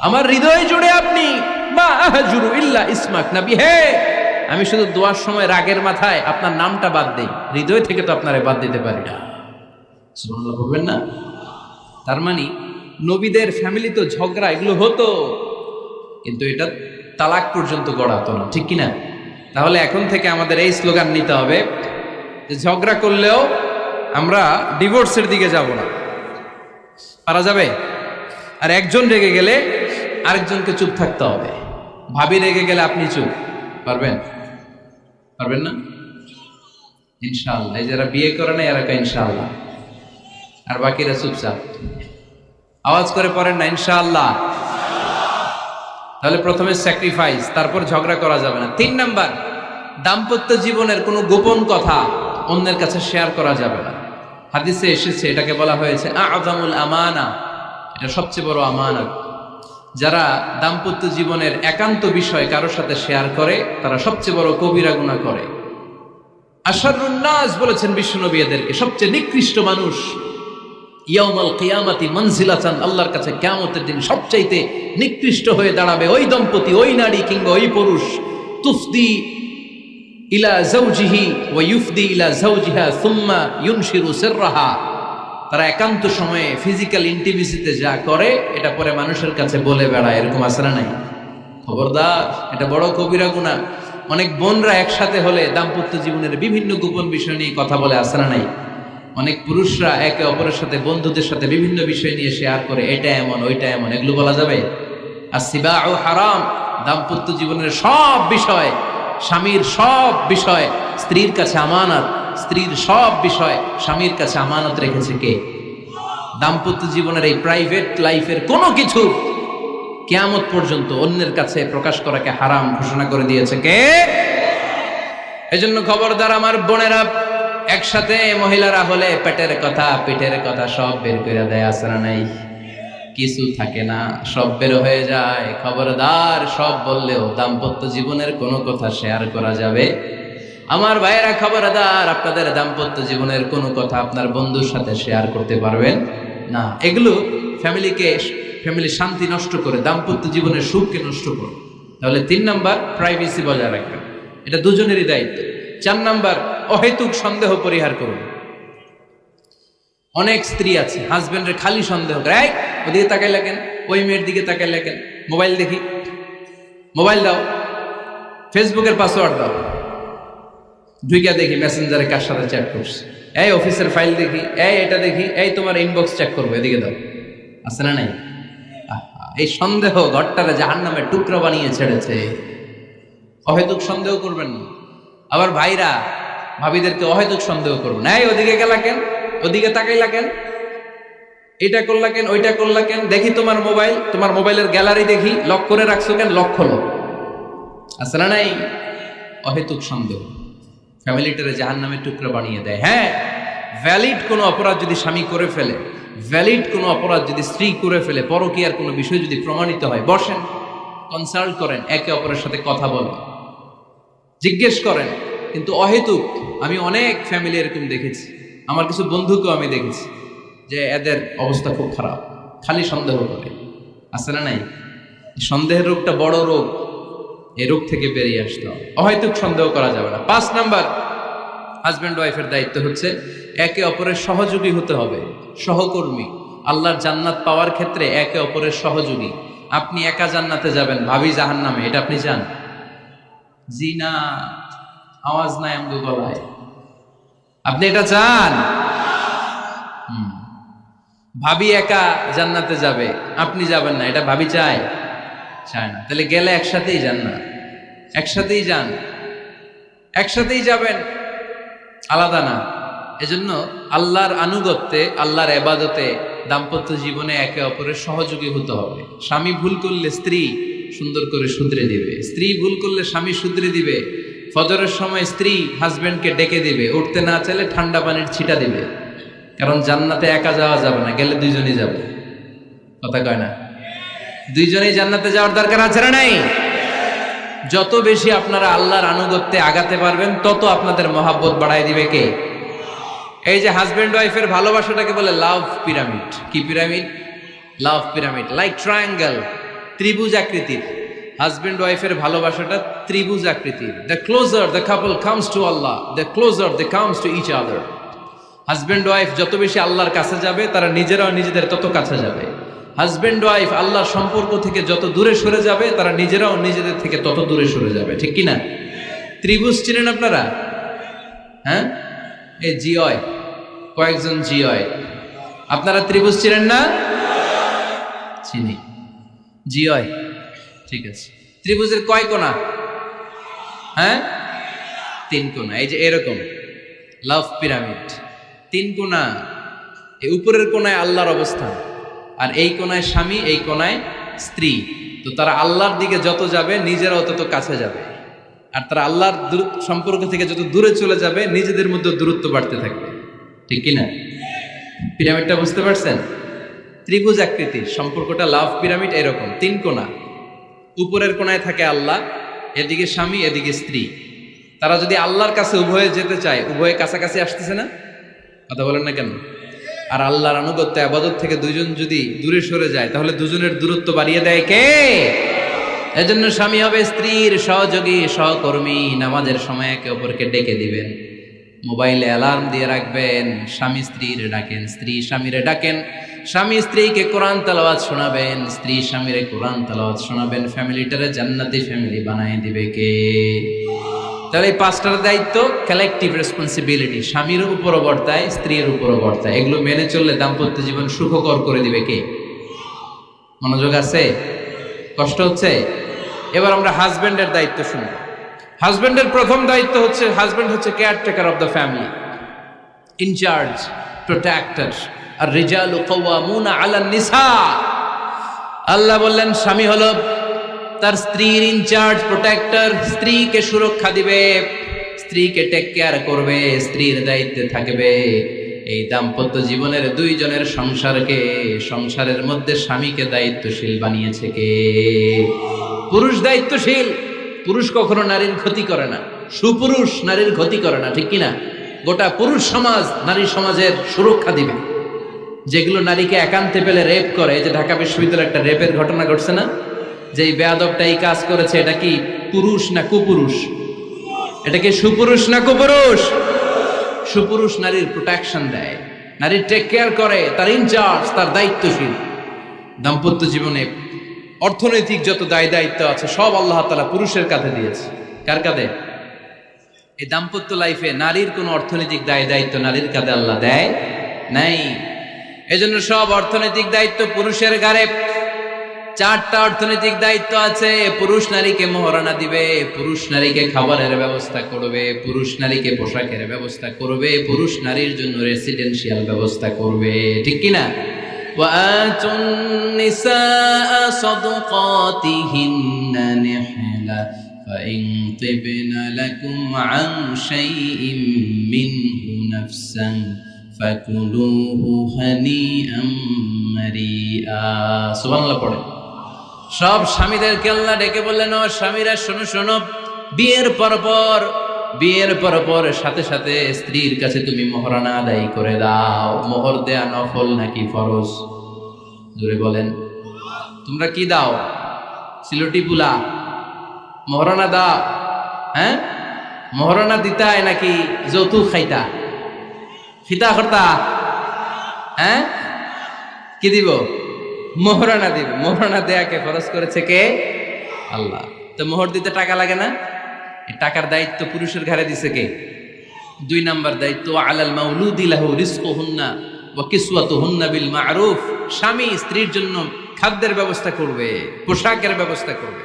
S1: আমার হৃদয় জুড়ে আপনি, মা আহাজুরু ইল্লা ইসমাক, নবী হে, আমি শুধু দোয়ার সময় রাগের মাথায় আপনার নামটা বাদ দেই, হৃদয় থেকে তো আপনারে বাদ দিতে পারি না। সুবহানাল্লাহ বলবেন না? তার মানে নবীদের ফ্যামিলি তো ঝগড়া এগুলো হতো, কিন্তু এটা তালাক পর্যন্ত গড়াতো না, ঠিক কিনা? তাহলে এখন থেকে আমাদের এই স্লোগান নিতে হবে যে ঝগড়া করলেও আমরা ডিভোর্সের দিকে যাব না। পারা যাবে? আর একজন রেগে গেলে আরেকজনকে চুপ থাকতে হবে। ভাবি রেগে গেলে আপনি চুপ, পারবেন? পারবেন না? ইনশাআল্লাহ। এই যারা বিয়ে করে না এরা ইনশাআল্লাহ, আর বাকিরা চুপচাপ। আওয়াজ করে পড়েন না ইনশাআল্লাহ। তাহলে প্রথমে স্যাক্রিফাইস, তারপর ঝগড়া করা যাবে না। 3 নাম্বার, দাম্পত্য জীবনের কোনো গোপন কথা অন্যের কাছে শেয়ার করা যাবে না। হাদিসে এসেছে, এটাকে বলা হয়েছে আ'যামুল আমানা, এটা সবচেয়ে বড় আমানত। যারা দাম্পত্য জীবনের একান্ত বিষয় কারোর সাথে শেয়ার করে তারা সবচেয়ে বড় কবিরা গুনাহ করে। আশারুন নাস বলেছেন বিশ্বনবী এদেরকে, সবচেয়ে নিকৃষ্ট মানুষ। ইয়াউমাল কিয়ামাতি মানজিলাতান, আল্লাহর কাছে কিয়ামতের দিন সবচাইতে নিকৃষ্ট হয়ে দাঁড়াবে ওই দম্পতি, ওই নারী কিংবা ওই পুরুষ, তুফদি ইলা যাওজিহি ওয়া ইউফদি ইলা যাওজিহা সুম্মা ইউনশিরু সিররাহা। তারা একান্ত সময়ে ফিজিক্যাল ইন্টিমেসিতে যা করে এটা পরে মানুষের কাছে বলে বেড়ায়, এরকম আছে না নাই? খবরদার, এটা বড় কবিরা গুনাহ। অনেক বোনরা একসাথে হলে দাম্পত্য জীবনের বিভিন্ন গোপন বিষয় নিয়ে কথা বলে, আছে না নাই? অনেক পুরুষরা একে অপরের সাথে, বন্ধুদের সাথে বিভিন্ন বিষয় নিয়ে শেয়ার করে, এটা এমন ওইটা এমন, এগুলো বলা যাবে? আসিবাউ হারাম। দাম্পত্য জীবনের সব বিষয়, স্বামীর সব বিষয় স্ত্রীর কাছে আমানত, স্ত্রীর সব বিষয় স্বামীর কাছে আমানত রেখেছে কে? দাম্পত্য জীবনের এই প্রাইভেট লাইফের কোনো কিছু কিয়ামত পর্যন্ত অন্যের কাছে প্রকাশ করাকে হারাম ঘোষণা করে দিয়েছে কে? এজন্য খবরদার আমার বোনেরা, একসাথে মহিলারা হলে পেটের কথা পিঠের কথা সব বের করে দেয়, আসরা নাই কিছু থাকে না, সব বের হয়ে যায়। খবরদার, সব বললেও দাম্পত্য জীবনের কোনো কথা শেয়ার করা যাবে। আমার ভাইয়েরা খবরদার, আপনাদের দাম্পত্য জীবনের কোনো কথা আপনার বন্ধুর সাথে শেয়ার করতে পারবেন না। এগুলো ফ্যামিলি শান্তি নষ্ট করে, দাম্পত্য জীবনের সুখকে নষ্ট করে। তাহলে 3 নাম্বার, প্রাইভেসি বজায় রাখবেন, এটা দুজনেরই দায়িত্ব। 4 নাম্বার, অহেতুক সন্দেহ পরিহার করুন। অনেক স্ত্রী আছে হাজবেন্ডের খালি সন্দেহ করে, এই ওদিকে তাকাই লাগেন, ওই মেয়ের দিকে তাকাই লাগেন, মোবাইল দেখি, মোবাইল দাও, ফেসবুকের পাসওয়ার্ড দাও, ঢুইকা দেখি মেসেঞ্জারে কার সাথে চ্যাট করছে, এই অফিসের ফাইল দেখি, এই এটা দেখি, এই তোমার ইনবক্স চেক করবো, এদিকে দাও, আছে না নাই? এই সন্দেহ ঘরটারে জাহান্নামের টুকরা বানিয়ে ছেড়েছে। অহেতুক সন্দেহ করবেন না। আবার ভাইরা ভাবিদেরকে অহেতুক সন্দেহ করবেন, এই ওদিকে গেলা কেন, ওদিকে তাকাইলা কেন, এটা করলা কেন, ওইটা করলা কেন, দেখি তোমার মোবাইল, তোমার মোবাইলের গ্যালারি দেখি, লক করে রাখছো কেন, লক খোলো, আছে না নাই? অহেতুক সন্দেহ ফ্যামিলিটারে জাহান্নামের টুকরা বানিয়ে দেয়। হ্যাঁ, ভ্যালিড কোনো অপরাধ যদি স্বামী করে ফেলে, ভ্যালিড কোনো অপরাধ যদি স্ত্রী করে ফেলে, পরকীয়ার কোনো বিষয় যদি প্রমাণিত হয়, বসেন, কনসাল্ট করেন, একে অপরের সাথে কথা বলেন, জিজ্ঞেস করেন। কিন্তু অহেতুক, আমি অনেক ফ্যামিলি এরকম দেখেছি, আমার কিছু বন্ধুকেও আমি দেখেছি যে এদের অবস্থা খুব খারাপ, খালি সন্দেহ করে, আছে না নাই? সন্দেহের রোগটা বড় রোগ, এই রোগ থেকে বেরিয়ে আসতে হবে, অহেতুক সন্দেহ করা যাবে না। 5 নাম্বার, হাজব্যান্ড ওয়াইফের দায়িত্ব হচ্ছে একে অপরের সহযোগী হতে হবে, সহকর্মী। আল্লাহর জান্নাত পাওয়ার ক্ষেত্রে একে অপরের সহযোগী। আপনি একা জান্নাতে যাবেন, ভাবি জাহান্নামে, এটা আপনি চান? জি না, আওয়াজ নাই আমগো গলায়। আপনি এটা চান? ভাবি একা জান্নাতে যাবে, আপনি যাবেন না, এটা ভাবি চায়? চায় না। তাহলে গেলে একসাথেই যান না, একসাথেই যান, একসাথেই যাবেন, আলাদা না। এজন্য আল্লাহর আনুগত্যে, আল্লাহর ইবাদতে, দাম্পত্য জীবনে একে অপরের সহযোগী হতে হবে। স্বামী ভুল করলে স্ত্রী সুন্দর করে শুধরে দিবে, স্ত্রী ভুল করলে স্বামী শুধরে দিবে। ফজরের সময় স্ত্রী হাজবেন্ডকে ডেকে দিবে, উঠতে না চাইলে ঠান্ডা পানির ছিটা দিবে। কারণ জান্নাতে একা যাওয়া যাবে না, গেলে দুইজনই যাবে, কথা কয় না? দুইজনেই জান্নাতে যাওয়ার দরকার আছে না নাই? যত বেশি আপনারা আল্লাহর আনুগত্যে আগাতে পারবেন, তত আপনাদের মহাব্বত বাড়ায় দিবে কে? এই যে হাজবেন্ড ওয়াইফের ভালোবাসাটাকে বলে লাভ পিরামিড। কি pyramid? Love pyramid, like triangle, ত্রিভুজ আকৃতির। হাজবেন্ড ওয়াইফের ভালোবাসাটা ত্রিভুজ আকৃতির। The closer the couple comes to Allah, the closer they comes to each other. Husband wife যত বেশি আল্লাহর কাছে যাবে, তারা নিজেরাও নিজেদের তত কাছে যাবে। হাজবেন্ড ওয়াইফ আল্লাহর সম্পর্ক থেকে যত দূরে সরে যাবে, তারা নিজেরাও নিজেদের থেকে তত দূরে সরে যাবে, ঠিক কিনা? ত্রিভুজ চিনেন আপনারা? হ্যাঁ, এই জিওয় কয়েকজন জিওয়, আপনারা ত্রিভুজ চিনেন না? চিনি, জিওয়, ঠিক আছে। ত্রিভুজের কয় কোণা? হ্যাঁ, 3 কোণা। এই যে এরকম লাভ পিরামিড, 3 কোণা। এই উপরের কোণায় আল্লাহর অবস্থান, আর এই কোণায় স্বামী, এই কোণায় স্ত্রী। তো তারা আল্লাহর দিকে যত যাবে, নিজেরাও তত কাছে যাবে। আর তারা আল্লাহর সম্পর্ক থেকে যত দূরে চলে যাবে, নিজেদের মধ্যে দূরত্ব বাড়তে থাকবে, ঠিক কিনা? পিরামিডটা বুঝতে পারছেন? ত্রিভুজ আকৃতির সম্পর্কটা লাভ পিরামিড এরকম, 3 কোণা। উপরের কোণায় থাকে আল্লাহ, এদিকে স্বামী, এদিকে স্ত্রী। তারা যদি আল্লাহর কাছে উভয়ে যেতে চায়, উভয়ে কাছাকাছি আসতেছে না? কথা বলেন না কেন? আর আল্লাহর আনুগত্য ইবাদত থেকে দুইজন যদি দূরে সরে যায়, তাহলে দুজনের দূরত্ব বাড়িয়ে দেয় কে? এজন্য স্বামী হবে স্ত্রীর সহযোগী, সহকর্মী। নামাজের সময় একে অপরকে ডেকে দিবেন, মোবাইলে অ্যালার্ম দিয়ে রাখবেন। স্বামী স্ত্রীর ডাকেন, স্ত্রী স্বামীরে ডাকেন। স্বামী স্ত্রীকে কোরআন তেলাওয়াত শোনাবেন, স্ত্রী স্বামীরে কোরআন তেলাওয়াত শোনাবেন। ফ্যামিলিটারে জান্নাতি ফ্যামিলি বানায় দিবে কে? তাহলে এই 5টার দায়িত্ব কালেকটিভ রেসপন্সিবিলিটি, স্বামীর উপরও বর্তায়, স্ত্রীর উপরও বর্তায়। এগুলো মেনে চললে দাম্পত্য জীবন সুখকর করে দিবে কে? মনোযোগ আছে? কষ্ট হচ্ছে? এবার আমরা হাজবেন্ডের দায়িত্ব শুনবো। হাজবেন্ডের প্রথম দায়িত্ব হচ্ছে, হাজবেন্ড হচ্ছে caretaker of the family, in charge, protector. আর রিজালু কাওয়ামুনা আলান নিসা। আল্লাহ বললেন স্বামী হলো তার স্ত্রীর ইনচার্জ, প্রোটেক্টর, স্ত্রীকে সুরক্ষা দিবে, স্ত্রীকে টেক কেয়ার করবে, স্ত্রীর দায়িত্বে থাকবে। এই দাম্পত্য জীবনের দুইজনের সংসারের মধ্যে স্বামীকে দায়িত্বশীল বানিয়েছে কে? পুরুষ দায়িত্বশীল। পুরুষ কখনো নারীর ক্ষতি করে না, সুপুরুষ নারীর ক্ষতি করে না, ঠিক কিনা? গোটা পুরুষ সমাজ নারী সমাজের সুরক্ষা দিবে। যেগুলো নারীকে একান্তে পেলে রেপ করে, যে ঢাকা বিশ্ববিদ্যালয়ে একটা রেপের ঘটনা ঘটছে না, যে এই বেয়াদবটা এই কাজ করেছে, এটা কি পুরুষ না কুপুরুষ? এটা কি সুপুরুষ না কুপুরুষ? সুপুরুষ নারীর প্রোটেকশন দেয়, নারীর টেক কেয়ার করে, তার ইনচার্জ, তার দায়িত্বশীল। দাম্পত্য জীবনে অর্থনৈতিক যত দায় দায়িত্ব আছে সব আল্লাহ তাআলা পুরুষের কাঁধে দিয়েছে। কার কাঁধে? এই দাম্পত্য লাইফে নারীর কোনো অর্থনৈতিক দায় দায়িত্ব নারীর কাঁধে আল্লাহ দেয় নাই। এজন্য সব অর্থনৈতিক দায়িত্ব পুরুষের ঘাড়ে। 4টা অর্থনৈতিক দায়িত্ব আছে। পুরুষ নারীকে মহারণা দিবে, পুরুষ নারীকে খাবারের ব্যবস্থা করবে, পুরুষ নারীকে পোশাকের ব্যবস্থা করবে, পুরুষ নারীর জন্য রেসিডেন্সিয়াল ব্যবস্থা করবে, ঠিক কিনা? وآتوا النساء صدقاتهن نحلة فإن طبن لكم عن شيء منه نفسا فكلوه هنيئا مريئا। সুবহানাল্লাহ পড়ে। সব স্বামীদেরকে আল্লাহ ডেকে বললেন, ও স্বামীরা শোনো শোনো, বিয়ের পর সাথে সাথে স্ত্রীর কাছে তুমি মোহরানা আদায় করে দাও। মোহর দেয়া নফল নাকি ফরজ? জোরে বলেন। তোমরা কি দাও? সিলটি পুলা মোহরানা দাও? হ্যাঁ, মোহরানা দিতায় নাকি যৌতুক খাইতা? খিতা করতা? হ্যাঁ, কি দিব? মোহরানা দিব। মোহরানা দেয়াকে ফরজ করেছে কে? আল্লাহ। তো মোহর দিতে টাকা লাগে না? এই টাকার দায়িত্ব পুরুষের ঘাড়ে দিছে কে? 2 নাম্বার দায়িত্ব, আলাল মাউলুদি লাহু রিজকুহুন্না ওয়া কিসওয়াতুহুন্না বিল মা'রুফ। স্বামী স্ত্রীর জন্য খাদ্যের ব্যবস্থা করবে, পোশাকের ব্যবস্থা করবে।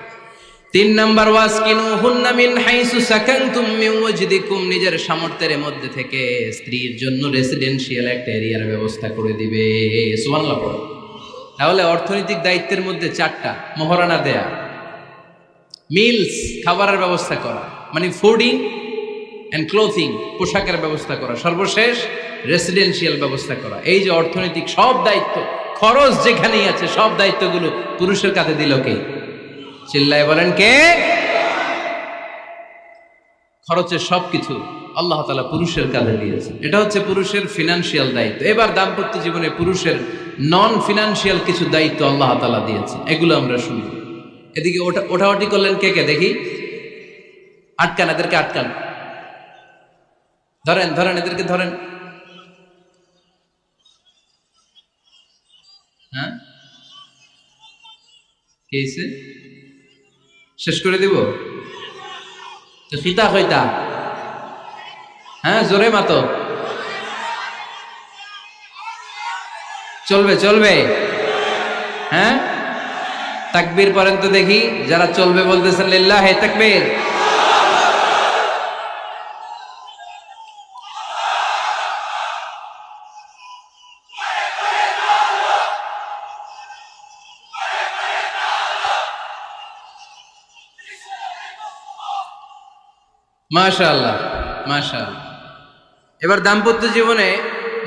S1: 3 নাম্বার, ওয়াসকিনুহুন্না মিন হাইসু সাকানতুম মিন ওয়াজদিকুম। নিজের সামর্থ্যের মধ্যে থেকে স্ত্রীর জন্য রেসিডেন্সিয়াল একটা এরিয়ার ব্যবস্থা করে দিবে। সুবহানাল্লাহ পড়ো। তাহলে অর্থনৈতিক দায়িত্বের মধ্যে 4টা: মোহরানা দেয়া, মিলস খাবারের ব্যবস্থা করা, মানে ফুডিং এন্ড ক্লোথিং, পোশাকের ব্যবস্থা করা, সর্বশেষ রেসিডেন্সিয়াল ব্যবস্থা করা। এই যে অর্থনৈতিক সব দায়িত্ব, খরচ যেখানেই আছে, সব দায়িত্বগুলো পুরুষের কাঁধে দিল কে? চিল্লায় বলেন কে? খরচের সবকিছু আল্লাহ তাআলা পুরুষের কাঁধে দিয়েছে। এটা হচ্ছে পুরুষের ফিনান্সিয়াল দায়িত্ব। এবার দাম্পত্য জীবনে পুরুষের নন ফিনান্সিয়াল কিছু দায়িত্ব আল্লাহ তাআলা দিয়েছে, এগুলো আমরা শুনি। এদিকে ওঠাওটি করলেন কে কে দেখি? আটকান, এদেরকে আটকান, ধরেন ধরেন, এদেরকে ধরেন। হ্যাঁ, কে হইছে? শেষ করে দিব তো? খিতা হইতা? হ্যাঁ, জোরে মাতো। চলবে চলবে? হ্যাঁ, তাকবীর পড়েন তো দেখি। যারা চলবে বলতেছেন লিল্লাহে তাকবীর। মাশাআল্লাহ মাশাআল্লাহ। এবার দাম্পত্য জীবনে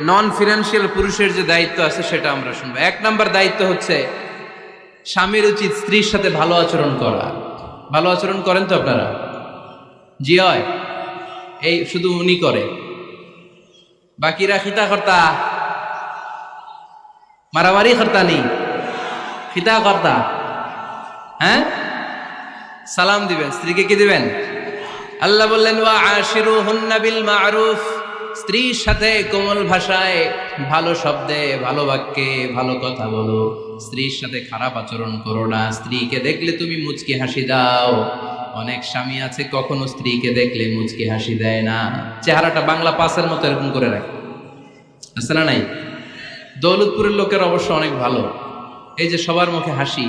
S1: নন ফিনান্সিয়াল পুরুষের যে দায়িত্ব আছে সেটা আমরা শুনবো। 1 নাম্বার দায়িত্ব হচ্ছে স্বামীর উচিত স্ত্রীর সাথে ভালো আচরণ করা। ভালো আচরণ করেন তো আপনারা? জি হয়। এই শুধু উনি করে, বাকিরা খিতা কর্তা, মারামারি কর্তা নেই, খিতা কর্তা। হ্যাঁ, সালাম দিবেন, স্ত্রীকে কি দিবেন? আল্লাহ বললেন, ওয়া আশিরুহুন্না বিল মা'রুফ। স্ত্রীর সাথে কোমল ভাষায়, ভালো শব্দে, ভালো বাক্যে ভালো কথা বলো। স্ত্রীর সাথে খারাপ আচরণ করো না। স্ত্রীকে দেখলে তুমি মুচকি হাসি দাও। অনেক স্বামী আছে কখনো স্ত্রীকে দেখলে মুচকি হাসি দেয় না, চেহারাটা বাংলা পাসের মতো এরকম করে রাখে, আছে না নাই? দৌলতপুরের লোকের অবশ্য অনেক ভালো, এই যে সবার মুখে হাসি,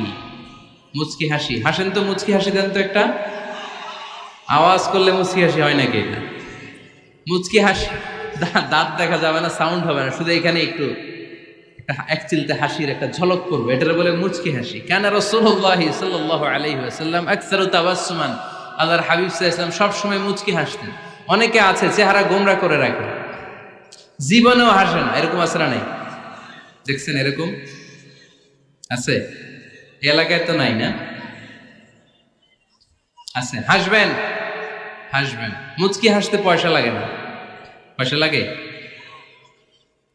S1: মুচকি হাসি। হাসেন তো, মুচকি হাসি দেন তো একটা। আওয়াজ করলে মুচকি হাসি হয় নাকি? এটা মুচকি হাসি, দাঁত দেখা যাবে না, সাউন্ড হবে না, শুধু এখানে একটু এক চিলতে হাসির একটা ঝলক করবে, এটার বলে মুচকি হাসি। কানা রাসূলুল্লাহি সাল্লাল্লাহু আলাইহি ওয়াসাল্লাম আকসারু তাবাসসুমান, আল্লাহর হাবিব সাল্লাল্লাহু আলাইহি ওয়াসাল্লাম সব সময় মুচকি হাসতেন। অনেকে আছে চেহারা গোমরা করে রাখে, জীবনেও হাসে না, এরকম আছে না নাই? দেখছেন এরকম আছে? এই এলাকায় তো নাই না? আছে। হাসবেন, হাসবেন। মুচকি হাসতে পয়সা লাগে না, পয়সা লাগে,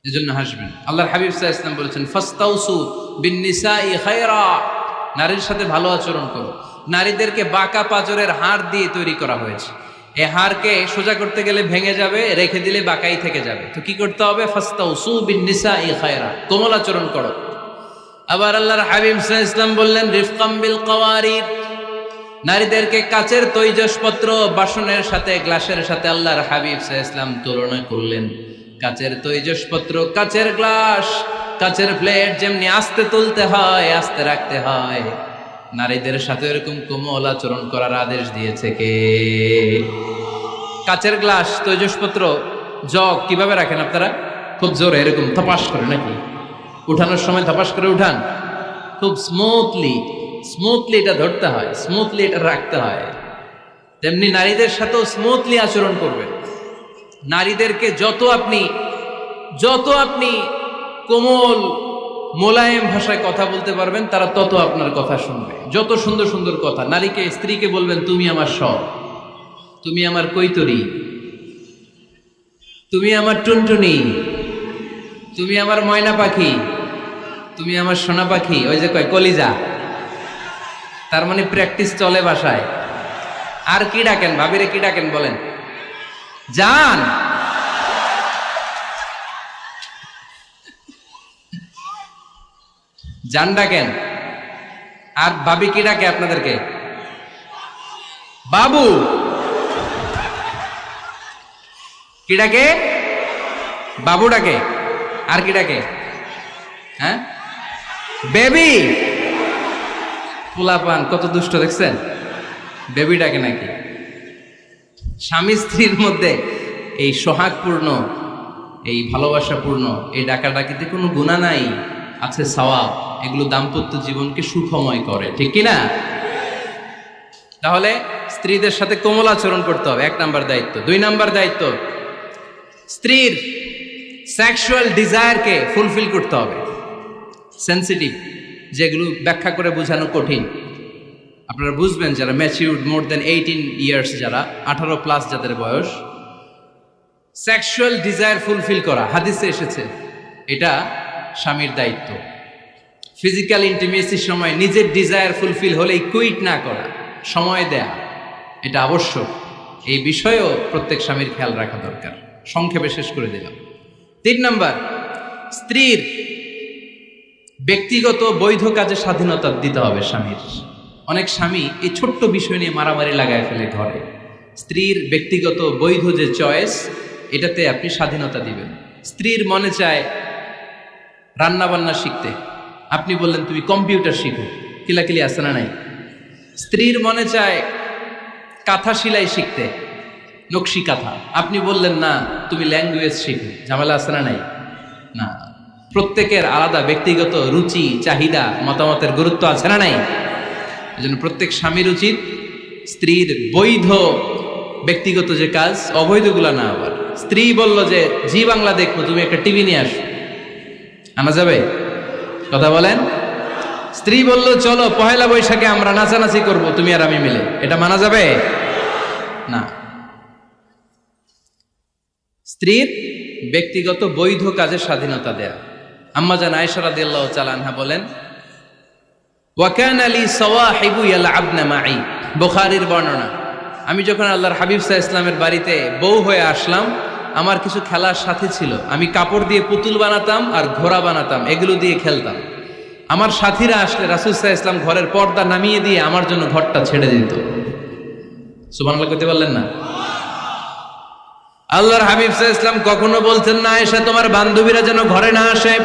S1: এজন্য হাসবেন। আল্লাহর হাবিব সাল্লাল্লাহু আলাইহি ওয়াসাল্লাম বলেছেন ফাস্তাউসু বিন-নিসাই খায়রা, নারীর সাথে ভালো আচরণ করো। নারীদেরকে বাঁকা পাঁজরের হাড় দিয়ে তৈরি করা হয়েছে। এই হাড়কে সোজা করতে গেলে ভেঙে যাবে, রেখে দিলে বাঁকাই থেকে যাবে। তো কি করতে হবে? ফাস্তাউসু বিন-নিসাই খায়রা, কোমল আচরণ করো। আবার আল্লাহর হাবিব সাল্লাল্লাহু আলাইহি ওয়াসাল্লাম বললেন রিফকাম বিল কাওয়ারিদ, নারীদেরকে কাচের তৈজসপত্র বাসনের সাথে, গ্লাসের সাথে আল্লাহর হাবিব সাল্লাল্লাহু আলাইহি ওয়াসাল্লাম তুলনা করলেন। কাচের তৈজসপত্র, কাচের গ্লাস, কাচের প্লেট যেমনি আস্তে তুলতে হয়, আস্তে রাখতে হয়, নারীদের সাথে এরকম কোমল আচরণ করার আদেশ দিয়েছে কে? কাচের গ্লাস, তৈজসপত্র, জগ কিভাবে রাখেন আপনারা? খুব জোরে এরকম থপাস করে নাকি? উঠানোর সময় থপাস করে উঠান? খুব স্মুথলি এটা ধরতে হয়, স্মুথলি এটা রাখতে হয়। তেমনি নারীদের সাথেও স্মুথলি আচরণ করবেন। নারীদেরকে যত আপনি কোমল মোলায়েম ভাষায় কথা বলতে পারবেন, তারা তত আপনার কথা শুনবে। যত সুন্দর সুন্দর কথা, নারীকে, স্ত্রীকে বলবেন তুমি আমার সব, তুমি আমার কৈতরী, তুমি আমার টুনটুনি, তুমি আমার ময়না পাখি, তুমি আমার সোনা পাখি। ওই যে কয় কলিজা, তার মানে প্র্যাকটিস চলে বাসায়। আর কি ডাকেন? ভাবিরে কি ডাকেন বলেন? জান। জান ডাকেন। আর ভাবি কি ডাকে আপনাদেরকে? বাবু। কি ডাকে? বাবু ডাকে। আর কি ডাকে? হ্যাঁ, বেবি। পোলাপান কত দুষ্ট দেখছেন, বেবি ডাকে নাকি? স্বামী স্ত্রীর মধ্যে এই সোহাগপূর্ণ, এই ভালোবাসাপূর্ণ এই ডাকাডাকিতে কোনো গুনাহ নাই, আছে সওয়াব। এগুলো দাম্পত্য জীবনকে সুখময় করে, ঠিক কিনা? তাহলে স্ত্রীদের সাথে কোমল আচরণ করতে হবে, 1 নাম্বার দায়িত্ব। 2 নাম্বার দায়িত্ব, স্ত্রীর সেক্সুয়াল ডিজায়ারকে ফুলফিল করতে হবে। সেনসিটিভ, যেগুলো ব্যাখ্যা করে বোঝানো কঠিন। আপনারা বুঝবেন যারা ম্যাচিউরড, মোর দেন 18 ইয়ার্স, যারা 18 প্লাস যাদের বয়স, সেক্সুয়াল ডিজায়ার ফুলফিল করা হাদিসে এসেছে, এটা স্বামীর দায়িত্ব। ফিজিক্যাল ইন্টিমেসির সময় নিজের ডিজায়ার ফুলফিল হলেই কুইট না করা, সময় দেয়া, এটা আবশ্যক। এই বিষয়েও প্রত্যেক স্বামীর খেয়াল রাখা দরকার। সংক্ষেপে শেষ করে দিলাম। 3 নাম্বার, স্ত্রীর ব্যক্তিগত বৈধ কাজে স্বাধীনতা দিতে হবে স্বামীর। অনেক স্বামী এই ছোট্ট বিষয় নিয়ে মারামারি লাগায় ফেলে ঘরে। স্ত্রীর ব্যক্তিগত বৈধ যে চয়েস, এটাতে আপনি স্বাধীনতা দিবেন। স্ত্রীর মনে চায় রান্না বান্না শিখতে, আপনি বললেন তুমি কম্পিউটার শিখো, কিলাকিলি আছে না নাই? স্ত্রীর মনে চায় কাঁথা সেলাই শিখতে, নকশি কাঁথা, আপনি বললেন না তুমি ল্যাঙ্গুয়েজ শিখো, ঝামেলা আছে না নাই? না, প্রত্যেকের আলাদা ব্যক্তিগত রুচি, চাহিদা, মতামতের গুরুত্ব আছে না নাই? এজন্য প্রত্যেক স্বামীর উচিত স্ত্রীর বৈধ ব্যক্তিগত যে কাজ, অবৈধগুলা না। আবার স্ত্রী বলল যে জি বাংলা দেখবো, তুমি একটা টিভি নিয়ে আসো, আনা যাবে? কথা বলেন। স্ত্রী বলল চলো পহেলা বৈশাখে আমরা নাচানাচি করব, তুমি আর আমি মিলে, এটা মানা যাবে না। স্ত্রীর ব্যক্তিগত বৈধ কাজে স্বাধীনতা দেয়া। আম্মা জান আয়েশা রাদিয়াল্লাহু তাআলা আনহা বলেন, ওয়া কানা লি সাওয়াহিবু ইয়ালআবনা মাই, বুখারীর বর্ণনা। আমি যখন আল্লাহর হাবিব সাল্লাল্লাহু আলাইহি ওয়াসাল্লামের বাড়িতে বউ হয়ে আসলাম, আমার কিছু খেলার সাথী ছিল। আমি কাপড় দিয়ে পুতুল বানাতাম আর ঘোড়া বানাতাম, এগুলো দিয়ে খেলতাম। আমার সাথীরা আসলে রাসূল সাল্লাল্লাহু আলাইহি ওয়াসাল্লাম ঘরের পর্দা নামিয়ে দিয়ে আমার জন্য ঘরটা ছেড়ে দিত। সুবহানাল্লাহ কইতে পারলেন না? আল্লাহর হাবিব সাল্লাল্লাহু আলাইহি ওয়াসাল্লাম কখনো বলতেন না আয়েশা তোমার বান্ধবীরা যেন ঘরে না আসে,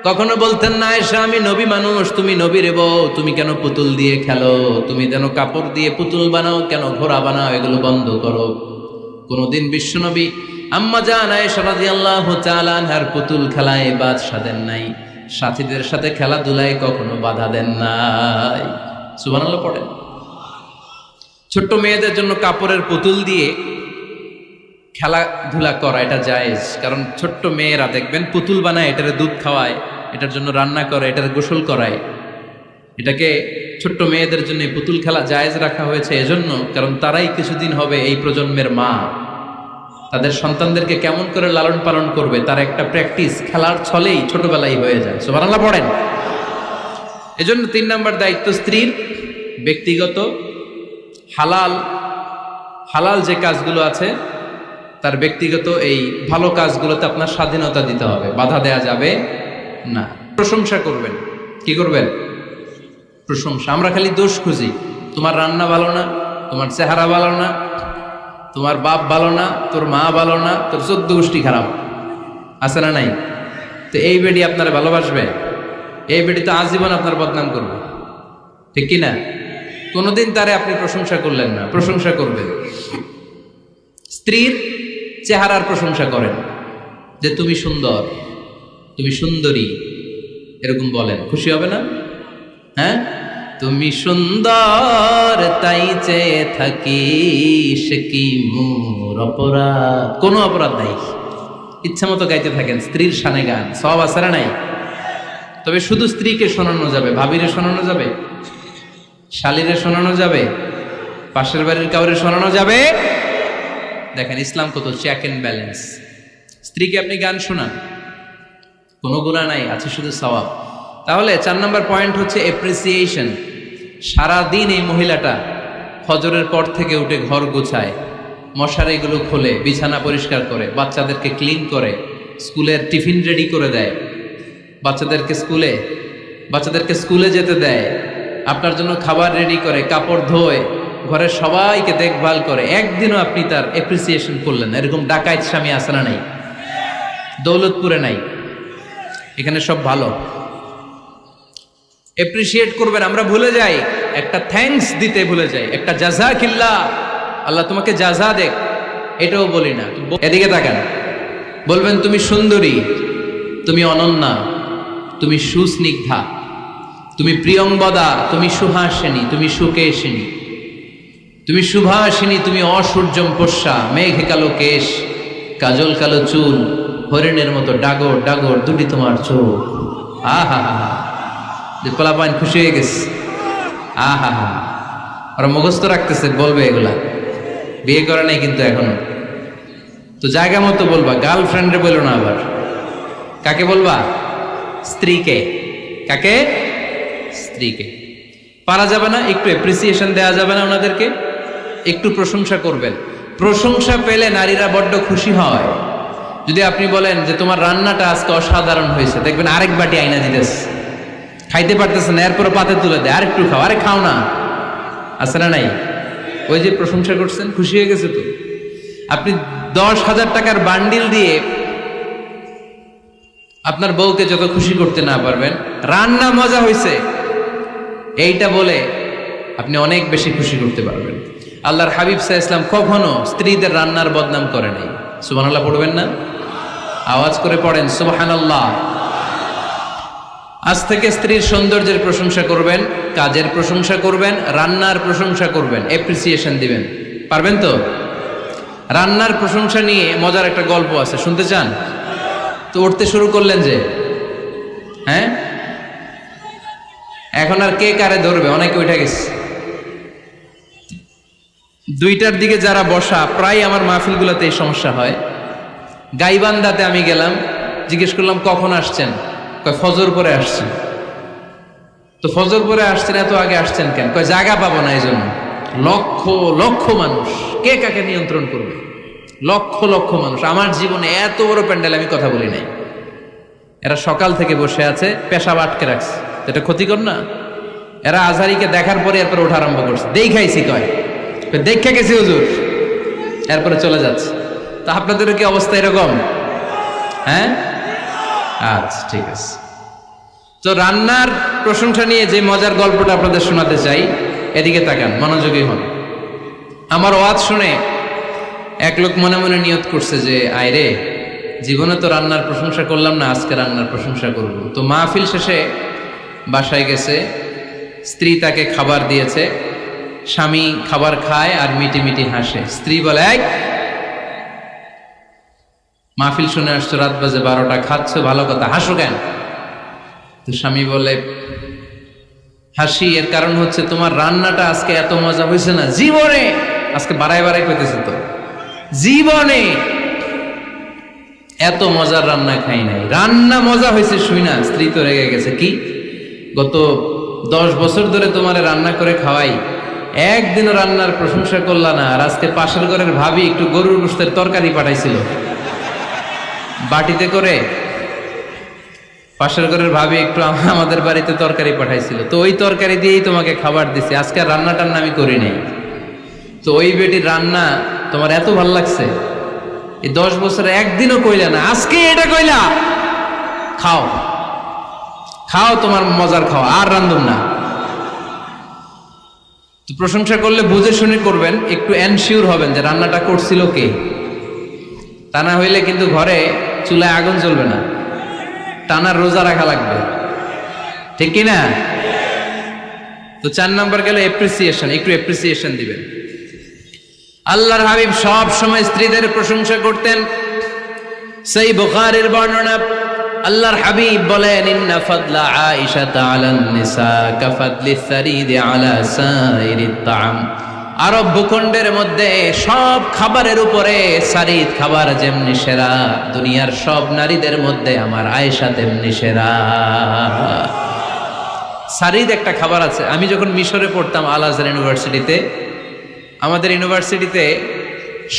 S1: কখনো বলতেন না আয়েশা আমি নবী মানুষ, তুমি নবীর বউ, তুমি কেন পুতুল দিয়ে খেলো, তুমি যেন কাপড় দিয়ে পুতুল বানাও, কেন ঘোড়া বানাও, এগুলো বন্ধ করো। কোনদিন বিশ্বনবী আম্মা জান আয়েশা রাদিয়াল্লাহু তাআলা আনহার পুতুল খেলায় বাদশা দেন নাই, সাথীদের সাথে খেলাধুলায় কখনো বাধা দেন নাই। সুবহানাল্লাহ পড়েন। ছোট্ট মেয়েদের জন্য কাপড়ের পুতুল দিয়ে খেলাধুলা করা এটা জায়েজ, কারণ ছোট্ট মেয়েরা দেখবেন পুতুল বানায়, এটারে দুধ খাওয়ায়, এটার জন্য রান্না করে, এটার গোসল করায়। এটাকে ছোট্ট মেয়েদের জন্য এই পুতুল খেলা জায়েজ রাখা হয়েছে এজন্য, কারণ তারাই কিছুদিন হবে এই প্রজন্মের মা। তাদের সন্তানদেরকে কেমন করে লালন পালন করবে তার একটা প্র্যাকটিস খেলার ছলেই ছোটবেলায় হয়ে যায়। সুবহানাল্লাহ পড়েন। এজন্য 3 নম্বর দায়িত্ব স্ত্রীর ব্যক্তিগত হালাল যে কাজগুলো আছে তার ব্যক্তিগত এই ভালো কাজগুলোতে আপনার স্বাধীনতা দিতে হবে, বাধা দেয়া যাবে না। প্রশংসা করবেন। কি করবেন? প্রশংসা। আমরা খালি দোষ খুঁজি, তোমার রান্না ভালো না, তোমার চেহারা ভালো না, তোমার বাপ ভালো না, তোর মা ভালো না, তোর 14 গোষ্ঠী খারাপ, আছে না নাই? তো এই বেডি আপনারা ভালোবাসবে? এই বেডি তো আজীবন আপনার বদনাম করবে, ঠিক কি না? কোনোদিন তারে আপনি প্রশংসা করলেন না, প্রশংসা করবেন। স্ত্রীর চেহারার প্রশংসা করেন, যে তুমি সুন্দর, তুমি সুন্দরী, এরকম বলেন, খুশি হবে না? হ্যাঁ, তুমি সুন্দর তাই চেয়ে থাকি, সে কি মোর অপরাধ? কোনো অপরাধ নাই, ইচ্ছা মতো গাইতে থাকেন স্ত্রীর শানে গান, সব আছে না নাই? তবে শুধু স্ত্রীকে শোনানো যাবে, ভাবিরে শোনানো যাবে, শালীরে শোনানো যাবে, পাশের বাড়ির কাউরে শোনানো যাবে? দেখেন ইসলাম কত চেক এন্ড ব্যালেন্স। স্ত্রীকে আপনি গান শোনান, কোনো গুনাহ নাই, আছে শুধু সওয়াব। তাহলে 4 নম্বর পয়েন্ট হচ্ছে এপ্রিসিয়েশন। সারাদিন এই মহিলাটা ফজরের পর থেকে উঠে ঘর গোছায়, মশারিগুলো খোলে, বিছানা পরিষ্কার করে, বাচ্চাদেরকে ক্লিন করে, স্কুলের টিফিন রেডি করে দেয়, বাচ্চাদেরকে স্কুলে যেতে দেয়, আপনার জন্য খাবার রেডি করে, কাপড় ধোয়, ঘরের সবাইকে দেখভাল করে। একদিনও আপনি তার এপ্রিসিয়েশন করলেন না। এরকম ডাকাইত স্বামী আছে না নাই? দৌলতপুরে নাই, এখানে সব ভালো। এপ্রিসিয়েট করবেন। আমরা ভুলে যাই, একটা থ্যাঙ্কস দিতে ভুলে যাই, একটা জাযাকিল্লাহ, আল্লাহ তোমাকে জাযা দেখ, এটাও বলি না। এদিকে তাকান, বলবেন তুমি সুন্দরী, তুমি অনন্যা, তুমি সুস্নিগ্ধা, তুমি প্রিয়ংবদা, তুমি সুহাসিনী, তুমি সুকেশিনী, তুমি সুভাষিনী, তুমি অসূর্যম পোষ্যা, মেঘে কালো কেশ, কাজল কালো চুল, হরিণের মতো ডাগর ডাগর দুটি তোমার চোখ। আহা হা হা, পোলাপাইন খুশি হয়ে গেছে। আহা হা, ওরা মুখস্থ রাখতেছে, বলবে এগুলা, বিয়ে করে নাই কিন্তু এখনো। তো জায়গা মতো বলবা, গার্লফ্রেন্ডে বললো না আবার। কাকে বলবা? স্ত্রীকে। কাকে? স্ত্রীকে। পারা যাবে না? একটু এপ্রিসিয়েশন দেওয়া যাবে না ওনাদেরকে? একটু প্রশংসা করবেন। প্রশংসা পেলে নারীরা বড্ড খুশি হয়। যদি আপনি বলেন যে তোমার রান্নাটা আজকে অসাধারণ হয়েছে, দেখবেন আরেক বাটি আইনা দিতেছে, খাইতে পারতেছে না, এরপর পাতে তুলে দেয়, আরেকটু খাও, আরে খাও না, আছে না নাই? ওই যে প্রশংসা করছেন, খুশি হয়ে গেছে। তো আপনি 10,000 টাকার বান্ডিল দিয়ে আপনার বউকে যত খুশি করতে না পারবেন, রান্না মজা হয়েছে এইটা বলে আপনি অনেক বেশি খুশি করতে পারবেন। আল্লাহর হাবিব সাল্লাল্লাহু আলাইহি ওয়াসাল্লাম কখনো স্ত্রীদের রান্নার বদনাম করে নাই। সুবহানাল্লাহ পড়বেন না? আওয়াজ করে পড়েন সুবহানাল্লাহ। আজ থেকে স্ত্রীর সৌন্দর্যের প্রশংসা করবেন, কাজের প্রশংসা করবেন, রান্নার প্রশংসা করবেন, এপ্রিসিয়েশন দিবেন। পারবেন তো? রান্নার প্রশংসা নিয়ে মজার একটা গল্প আছে, শুনতে চান? তো উঠতে শুরু করলেন যে, হ্যাঁ, এখন আর কে কারে ধরবে? অনেকে উঠে গেছে। 2টার দিকে যারা বসা, প্রায় আমার মাহফিলগুলোতে এই সমস্যা হয়। গাইবান্ধাতে আমি গেলাম, জিজ্ঞেস করলাম কখন আসছেন? কয় ফজর পরে আসছেন। তো ফজর পরে আসছেন, এত আগে আসছেন কেন? কয় জায়গা পাবো না এই জন্য। লক্ষ লক্ষ মানুষ, কে কাকে নিয়ন্ত্রণ করবে? লক্ষ লক্ষ মানুষ। আমার জীবনে এত বড় প্যান্ডেল আমি কথা বলি নাই। এরা সকাল থেকে বসে আছে, পেশাব আটকে রাখছে, এটা ক্ষতিকর না? এরা আজহারিকে দেখার পরে এরপরে ওঠা আরম্ভ করছে, দেখাইছি, কয় দেখে গেছি হুজুর, এরপরে চলে যাচ্ছে। তা আপনাদেরও কি অবস্থা এরকম? হ্যাঁ, আচ্ছা ঠিক আছে। তো রান্নার প্রশংসা নিয়ে যে মজার গল্পটা আপনাদের শোনাতে চাই, এদিকে তাকান, মনোযোগী হন। আমার ওয়াজ শুনে এক লোক মনে মনে নিয়ত করছে যে আয়রে, জীবনে তো রান্নার প্রশংসা করলাম না, আজকে রান্নার প্রশংসা করব। তো মাহফিল শেষে বাসায় গেছে, স্ত্রী তাকে খাবার দিয়েছে, স্বামী খাবার খায় আর মিটি মিটি হাসে। স্ত্রী বলে, এই মাহফিল শুনে আসছো, রাত বাজে 12টা, খাচ্ছ ভালো কথা, হাসো কেন? তো স্বামী বলে, হাসি এর কারণ হচ্ছে তোমার রান্নাটা আজকে এত মজা হয়েছে না জীবনে, আজকে বাড়াই বাড়াই কইতেছে তো, জীবনে এত মজার রান্না খাই নাই, রান্না মজা হয়েছে শুই না। স্ত্রী তো রেগে গেছে, কি গত 10 বছর ধরে তোমার রান্না করে খাওয়াই, একদিনও রান্নার প্রশংসা করলা না, আর আজকে পাশের ঘরের ভাবি একটু গরুর গোশতের তরকারি পাঠাইছিল বাটিতে করে, পাশের ঘরের ভাবি একটু আমাদের বাড়িতে তরকারি পাঠাইছিল, তো ওই তরকারি দিয়েই তোমাকে খাবার দিছে, আজকে রান্না টান্না আমি করি নাই। তো ওই বেটির রান্না তোমার এত ভাল লাগছে, এই 10 বছরে একদিনও কইলা না, আজকে এটা কইলা, খাও খাও, তোমার মজার খাও, আর রান্ধুম না। তো প্রশংসা করলে বুঝে শুনে করবেন, একটু এনশিওর হবেন যে রান্নাটা করছিল কে, তা না হইলে কিন্তু ঘরে চুলায় আগুন জ্বলবে না, টানার রোজা রাখা লাগবে, ঠিক কিনা? তো 4 নাম্বার গেল এপ্রিসিয়েশন, একটু এপ্রিসিয়েশন দিবেন। আল্লাহর হাবিব সব সময় স্ত্রীদের প্রশংসা করতেন। সেই বুখারীর বর্ণনা, আল্লাহর হাবিব বলেন, ইন্না ফাদলা আয়েশা আলান নিসা কাফাদলি সারিদ আলা সাইরিত তাআম। আরব ভূখণ্ডের মধ্যে সব খাবারের উপরে সারিদ খাবার যেমনি সেরা, দুনিয়ার সব নারীদের মধ্যে আমার আয়েশা তেমনি সেরা। সারিদ একটা খাবার আছে। আমি যখন মিশরে পড়তাম আল আজহার ইউনিভার্সিটিতে, আমাদের ইউনিভার্সিটিতে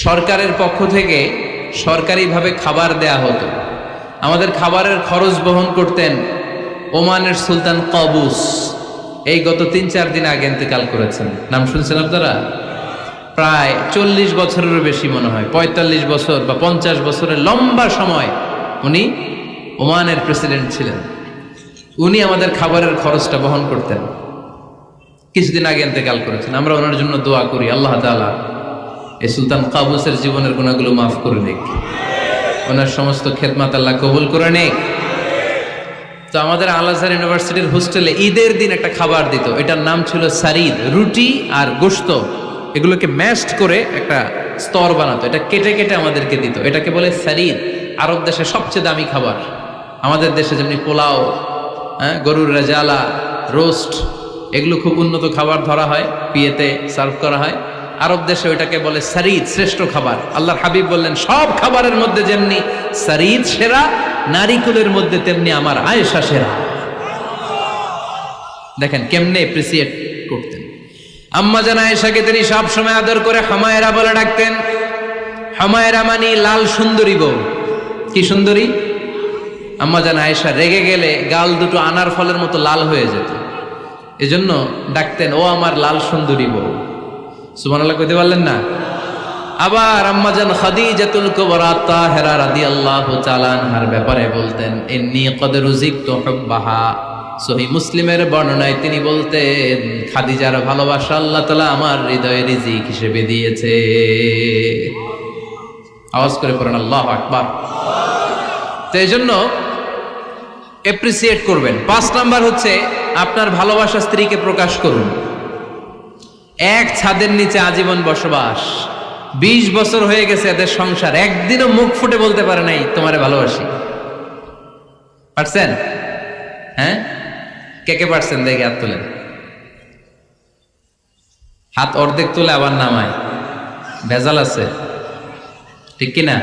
S1: সরকারের পক্ষ থেকে সরকারিভাবে খাবার দেয়া হতো। আমাদের খাবারের খরচ বহন করতেন ওমানের সুলতান কাবুস। এই গত 3-4 দিন আগে ইন্তেকাল করেছেন, নাম শুনছেন আপনারা? প্রায় 40 বছরেরও বেশি মনে হয়, 45 বছর বা 50 বছরের লম্বা সময় উনি ওমানের প্রেসিডেন্ট ছিলেন। উনি আমাদের খাবারের খরচটা বহন করতেন। কিছুদিন আগে ইন্তেকাল করেছেন। আমরা ওনার জন্য দোয়া করি, আল্লাহ তাআলা এই সুলতান কাবুসের জীবনের গুনাহগুলো মাফ করে নিক, ওনার সমস্ত খেদমত আল্লাহ কবুল করে নিক। তো আমাদের আল আজহার ইউনিভার্সিটির হোস্টেলে ঈদের দিন একটা খাবার দিত, এটার নাম ছিল সারিদ। রুটি আর গোশত এগুলোকে ম্যাশড করে একটা স্তর বানাতো, এটা কেটে কেটে আমাদেরকে দিত, এটাকে বলে সারিদ। আরব দেশে সবচেয়ে দামি খাবার। আমাদের দেশে যেমনি পোলাও, গরুর রেজালা, রোস্ট, এগুলো খুব উন্নত খাবার ধরা হয়, বিয়েতে সার্ভ করা হয়। আরব দেশে ওইটাকে বলে সারিদ, শ্রেষ্ঠ খাবার। আল্লাহর হাবিব বললেন, সব খাবারের মধ্যে যেমনি সারিদ সেরা, নারীকুলের মধ্যে তেমনি আমার আয়েশা সেরা। দেখেন কেমনে এপ্রিসিয়েট করতেন। আম্মা জান আয়েশাকে তিনি সব সময় আদর করে হামায়রা বলে ডাকতেন। হামায়রা মানে লাল সুন্দরী বউ। কি সুন্দরী? আম্মা জান আয়েশা রেগে গেলে গাল দুটো আনার ফলের মতো লাল হয়ে যেত, এজন্য ডাকতেন, ও আমার লাল সুন্দরী বউ। সুবহানাল্লাহ কইতে পারলেন না? আবার আম্মাজান খাদিজাতুল কুবরা তাহেরা রাদিয়াল্লাহু তাআলা আনহার ব্যাপারে বলতেন, ইন্নী ক্বাদ রুজিকতু হুব্বাহা। সহিহ মুসলিমের বর্ণনায় তিনি বলতেন, খাদিজার ভালোবাসা আল্লাহ তাআলা আমার হৃদয়ে রিজিক হিসেবে দিয়েছে। আওয়াজ করে পড়েন আল্লাহু আকবার। তো এইজন্য এপ্রিসিয়েট করবেন। 5 নাম্বার হচ্ছে আপনার ভালোবাসা স্ত্রীকে প্রকাশ করুন। এক ছাদের নিচে আজীবন বসবাস, 20 বছর হয়ে গেছে এদের সংসার, একদিনও মুখ ফুটে বলতে পারে নাই তোমারে ভালোবাসি। পারছেন? হ্যাঁ, কে কে পারছেন? দেখে হাত তোলেন। হাত অর্ধেক তুলে আবার নামায়, ভেজাল আছে, ঠিক কিনা?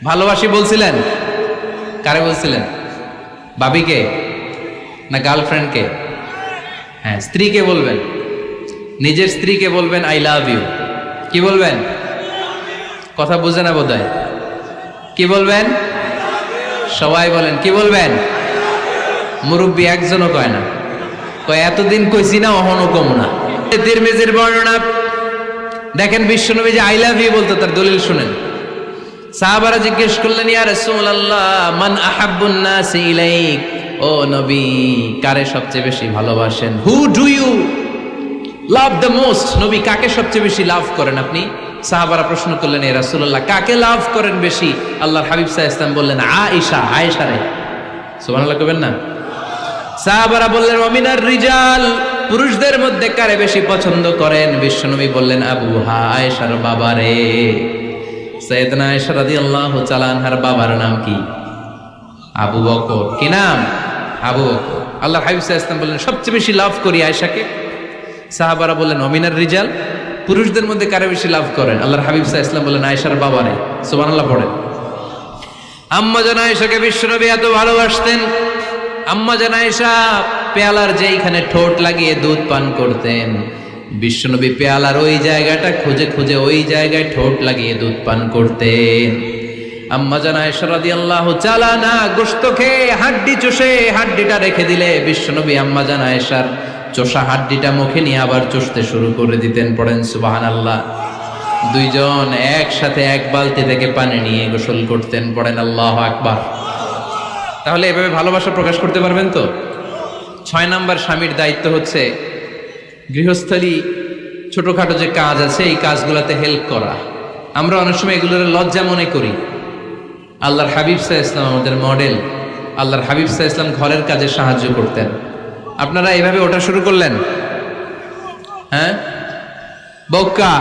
S1: ভালোবাসি বলছিলেন? কারে বলছিলেন? ভাবিকে না গার্লফ্রেন্ডকে? হ্যাঁ, স্ত্রীকে বলবেন। নিজের স্ত্রীকে বলবেন আই লাভ ইউ। কি বলবেন? কথা বুঝে না বোধহয়। কি বলবেন? সবাই বলেন, কি বলবেন? মুরব্বী একজনও কয় না, কয় এতদিন কইছি না, অহনো কম না। তিরমিজির বর্ণনা দেখেন, বিশ্বনবী যে আই লাভ ইউ বলতো তার দলিল শুনেন। সাহাবারা জিজ্ঞেস করলেন, ইয়া রাসূলুল্লাহ, মান আহাব্বুন নাসি ইলাইক, ও নবী কারে সবচেয়ে বেশি ভালোবাসেন? Who do you love the most? নবী কাকে সবচেয়ে বেশি লাভ করেন আপনি? সাহাবারা প্রশ্ন করলেন, এ রাসূলুল্লাহ, কাকে লাভ করেন বেশি? আল্লাহর হাবিব সাল্লাল্লাহু আলাইহি ওয়াসাল্লাম বললেন, আয়েশা রে। সুবহানাল্লাহ কইবেন না? সাহাবারা বললেন, ওমিনার রিজাল, পুরুষদের মধ্যে কারে বেশি পছন্দ করেন? বিশ্বনবী বললেন, আবুহা, আয়েশার বাবা রে। সাইয়েদনা আয়েশা রাদিয়াল্লাহু তাআলা আনহার বাবার নাম কি? আবু বকর। কি নাম? আবু বকর। আল্লাহর হাবিব সাল্লাল্লাহু আলাইহি ওয়াসাল্লাম বললেন, সবচেয়ে বেশি লাভ করি আয়েশাকে। সাহাবারা বললেন, ওমিনার রিজাল, পুরুষদের মধ্যে কারে বেশি লাভ করেন? আল্লাহর হাবিব সাল্লাল্লাহু আলাইহি ওয়াসাল্লাম বললেন, আয়েশার বাবা রে। সুবহানাল্লাহ পড়েন। আম্মা জান আয়েশাকে বিশ্বনবী এত ভালোবাসতেন। আম্মা জান আয়েশা পেয়ালার যেইখানে ঠোঁট লাগিয়ে দুধ পান করতেন, বিশ্বনবী পেয়ালার ওই জায়গাটা খুঁজে খুঁজে ওই জায়গায় ঠোঁট লাগিয়ে দুধ পান করতেন। আম্মা জান আয়েশা রাদিয়াল্লাহু তাআলা না গোশত খেয়ে হাড্ডি চষে হাড্ডিটা রেখে দিলে বিশ্বনবী আম্মা জান আয়েশার চষা হাড্ডিটা মুখে নিয়ে আবার চষতে শুরু করে দিতেন। পড়েন সুবহানাল্লাহ। দুইজন একসাথে এক বালতি থেকে পানি নিয়ে গোসল করতেন। পড়েন আল্লাহু আকবার। তাহলে এভাবে ভালোবাসা প্রকাশ করতে পারবেন তো? 6 নাম্বার স্বামীর দায়িত্ব হচ্ছে গৃহস্থলী ছোটখাটো যে কাজ আছে এই কাজগুলোতে হেল্প করা। আমরা অনেক সময় এগুলোর লজ্জা মনে করি। আল্লাহর হাবিব সাল্লাল্লাহু আলাইহি ওয়াসাল্লাম আমাদের মডেল। আল্লাহর হাবিব সাল্লাল্লাহু আলাইহি ওয়াসাল্লাম ঘরের কাজে সাহায্য করতেন। আপনারা এইভাবে ওটা শুরু করলেন? হ্যাঁ, বউকা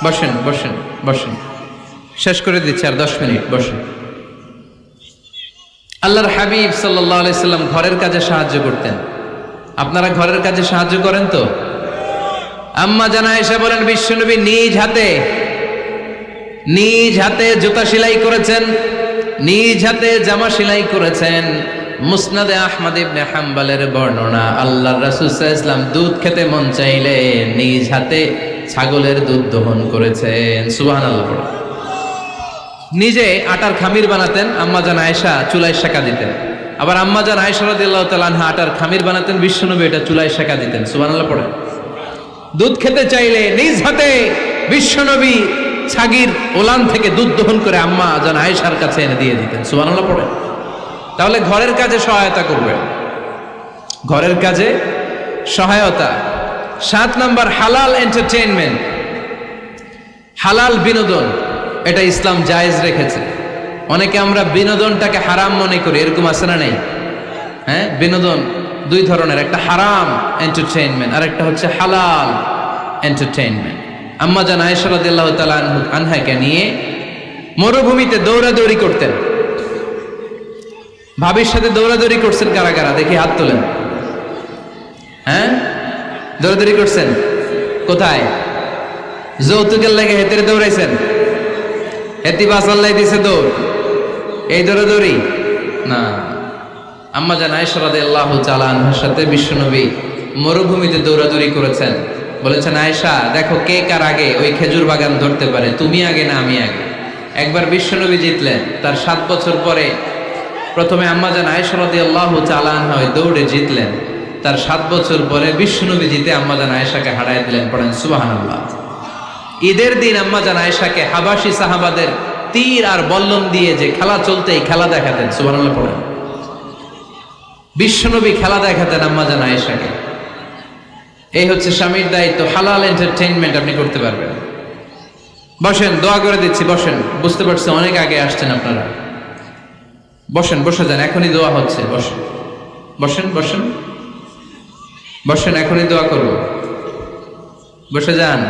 S1: বসেন বসেন বসেন, শেষ করে দিচ্ছি, আর 10 মিনিট বসেন। আল্লাহর হাবিব সাল্লাল্লাহু আলাইহি সাল্লাম ঘরের কাজে সাহায্য করতেন। আপনারা ঘরের কাজে সাহায্য করেন তো? আম্মা জান আয়েশা বলেন, বিশ্বনবী নিজ হাতে জুতা সেলাই করেছেন, নিজ হাতে জামা সেলাই করেছেন। মুসনাদে আহমদ ইবনে হাম্বলের বর্ণনা, আল্লাহর রাসূল সাল্লাল্লাহু আলাইহি ওয়াসাল্লাম দুধ খেতে মন চাইলে নিজ হাতে ছাগলের দুধ দহন করেছেন। সুবহানাল্লাহ। নিজে আটার খামির বানাতেন, আম্মা জান আয়েশা চুলায় সেকা দিতেন। আবার আম্মা জান আয়েশা রাদিয়াল্লাহু তাআলা আনহা আটার খামির বানাতেন, বিশ্বনবী এটা চুলায় সেকা দিতেন। সুবহানাল্লাহ পড়েন। দুধ খেতে চাইলে নিজ হাতে বিশ্বনবী ছাগির ওলান থেকে দুধ দহন করে আম্মা জান আয়েশার কাছে এনে দিয়ে দিতেন। সুবহানাল্লাহ পড়েন। তাহলে ঘরের কাজে সহায়তা করবেন, ঘরের কাজে সহায়তা। 7 নাম্বার হালাল এন্টারটেইনমেন্ট, হালাল বিনোদন, এটা ইসলাম জায়েজ রেখেছে। অনেকে আমরা বিনোদনটাকে হারাম মনে করি, এরকম আছে না নাই? হ্যাঁ, বিনোদন 2 ধরনের, একটা হারাম এন্টারটেইনমেন্ট আর একটা হচ্ছে হালাল এন্টারটেইনমেন্ট। আম্মা জান আয়েশা রাদিয়াল্লাহু তাআলা আনহাকে নিয়ে মরুভূমিতে দৌড়াদৌড়ি করতেন। ভাবির সাথে দৌড়াদৌড়ি করছেন কারা কারা? দেখি হাত তোলেন। হ্যাঁ, দৌড়াদৌড়ি করছেন কোথায়? যৌতুকের লাগে হেতেরে দৌড়াইছেন? হেতি বাসাল্লাই দিছে দৌড়, এই দৌড়াদৌড়ি না। আম্মা জান আয়েশা রাদিয়াল্লাহু তাআলা আনহার সাথে বিশ্বনবী মরুভূমিতে দৌড়াদৌড়ি করেছেন। বলেছেন, আয়েশা দেখো কে কার আগে ওই খেজুর বাগান ধরতে পারে, তুমি আগে না আমি আগে। একবার বিশ্বনবী জিতলেন, তার 7 বছর পরে প্রথমে আম্মা জান আয়েশা রাদিয়াল্লাহু তাআলা আনহা ওই দৌড়ে জিতলেন। তার 7 বছর পরে বিশ্বনবী জিতে আম্মা জান আয়েশাকে হারায় দিলেন। পড়েন সুবহানাল্লাহ। ঈদের দিন আম্মা জান আয়েশাকে হাবাসি সাহাবাদের তীর আর বল্লম দিয়ে যে খেলা চলতেই খেলা দেখাতেন। সুবহানাল্লাহ পড়েন। বিশ্বনবী খেলা দেখাতেন আম্মা জান আয়েশাকে। এই হচ্ছে স্বামীর দায়িত্ব। হালাল এন্টারটেইনমেন্ট আপনি করতে পারবেন। বসেন, দোয়া করে দিচ্ছি, বসেন। বুঝতে পারছি অনেক আগে আসছেন আপনারা। বসেন, বসে যান, এখনই দোয়া হচ্ছে। বসেন বসেন বসেন বসেন, এখনই দোয়া করব। বসে যান,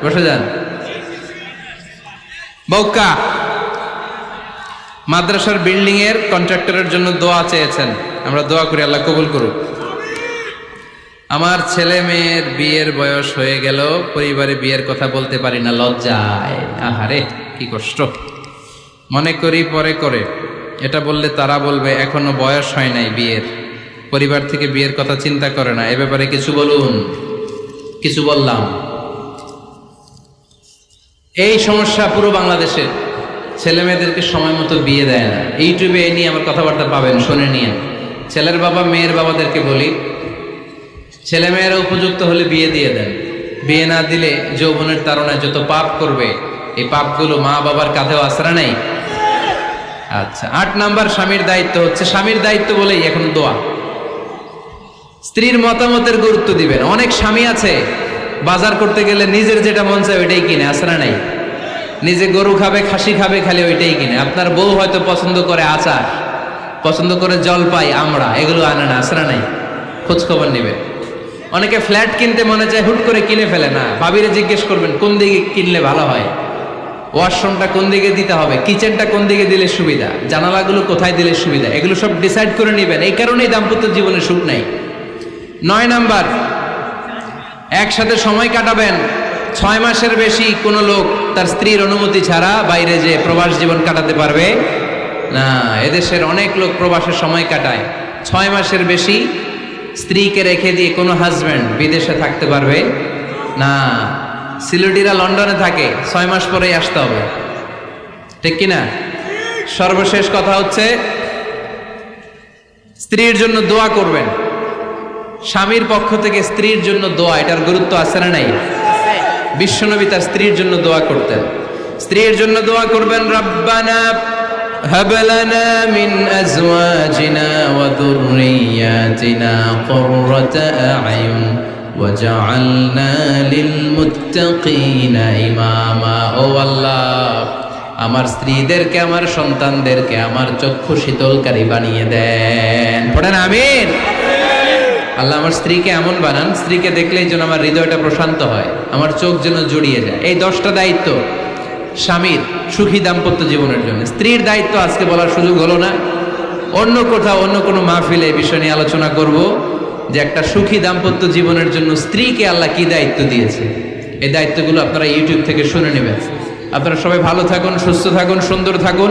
S1: বসে যান। বউকা মাদ্রাসার বিল্ডিং এর কন্ট্রাক্টরের জন্য দোয়া চেয়েছেন, আমরা দোয়া করি আল্লাহ কবুল করুক। আমার ছেলে মেয়ের বিয়ের বয়স হয়ে গেল, পরিবারে বিয়ের কথা বলতে পারি না, লজ্জায়। আহারে কি কষ্ট। মনে করি পরে করে, এটা বললে তারা বলবে এখনো বয়স হয় নাই বিয়ের, পরিবার থেকে বিয়ের কথা চিন্তা করে না। এ ব্যাপারে কিছু বলুন। কিছু বললাম। এই সমস্যা পুরো বাংলাদেশে, ছেলে মেয়েদেরকে সময় মতো বিয়ে দেয় না। ইউটিউবে এ নিয়ে আমার কথাবার্তা পাবেন, শুনে নিয়ে। ছেলের বাবা মেয়ের বাবাদেরকে বলি, ছেলে মেয়েরা উপযুক্ত হলে বিয়ে দিয়ে দেন। বিয়ে না দিলে যৌবনের তাড়নায় যত পাপ করবে, এই পাপগুলো মা বাবার কাঁধেও আশ্রা নেই। আচ্ছা, 8 নাম্বার স্বামীর দায়িত্ব হচ্ছে, স্বামীর দায়িত্ব বলেই এখন দোয়া। স্ত্রীর মতামতের গুরুত্ব দিবেন। অনেক স্বামী আছে বাজার করতে গেলে নিজের যেটা মন চায় ওইটাই কিনে, আছে না নাই? নিজে গরু খাবে, খাসি খাবে, খালি ওইটাই কিনে। আপনার বউ হয়তো পছন্দ করে আচার, পছন্দ করে জলপাই, আমড়া, এগুলো আনে না, আছে না নাই? খোঁজ খবর নিবে। অনেকে ফ্ল্যাট কিনতে মনে চায়, হুট করে কিনে ফেলে না। ভাবিরে জিজ্ঞেস করবেন কোন দিকে কিনলে ভালো হয়, ওয়াশরুমটা কোন দিকে দিতে হবে, কিচেনটা কোন দিকে দিলে সুবিধা, জানালাগুলো কোথায় দিলে সুবিধা, এগুলো সব ডিসাইড করে নেবেন। এই কারণেই দাম্পত্য জীবনে সুখ নাই। 9 নাম্বার, একসাথে সময় কাটাবেন। 6 মাসের বেশি কোনো লোক তার স্ত্রীর অনুমতি ছাড়া বাইরে যে প্রবাস জীবন কাটাতে পারবে না। এদেশের অনেক লোক প্রবাসে সময় কাটায়। 6 মাসের বেশি স্ত্রীকে রেখে দিয়ে কোনো হাজব্যান্ড বিদেশে থাকতে পারবে না। সিলেটিরা লন্ডনে থাকে, 6 মাস পরেই আসতে হবে, ঠিক কিনা? সর্বশেষ কথা হচ্ছে, স্ত্রীর জন্য দোয়া করবেন। স্বামীর পক্ষ থেকে স্ত্রীর জন্য দোয়া, এটার গুরুত্ব আছে না নাই? বিশ্বনবী তার স্ত্রীর জন্য দোয়া করতেন। স্ত্রীর জন্য দোয়া করবেন, রব্বানা হাব লানা মিন আজওয়াজিনা ওয়া যুররিয়াতিনা কুররাতা আ'য়ুন ওয়াজআলনা লিল মুত্তাকিনা ইমামা। ও আল্লাহ, আমার স্ত্রীদেরকে, আমার সন্তানদেরকে আমার চক্ষু শীতলকারী বানিয়ে দেন। পড়েন আমিন। আল্লাহ আমার স্ত্রীকে এমন বানান, স্ত্রীকে দেখলেই যেন আমার হৃদয়টা প্রশান্ত হয়, আমার চোখ যেন জুড়িয়ে যায়। এই 10টা দায়িত্ব স্বামীর সুখী দাম্পত্য জীবনের জন্য। স্ত্রীর দায়িত্ব আজকে বলার সুযোগ হলো না, অন্য কোথাও অন্য কোনো মাহফিলে এই বিষয় নিয়ে আলোচনা করব, যে একটা সুখী দাম্পত্য জীবনের জন্য স্ত্রীকে আল্লাহ কি দায়িত্ব দিয়েছে। এই দায়িত্বগুলো আপনারা ইউটিউব থেকে শুনে নেবেন। আপনারা সবাই ভালো থাকুন, সুস্থ থাকুন, সুন্দর থাকুন।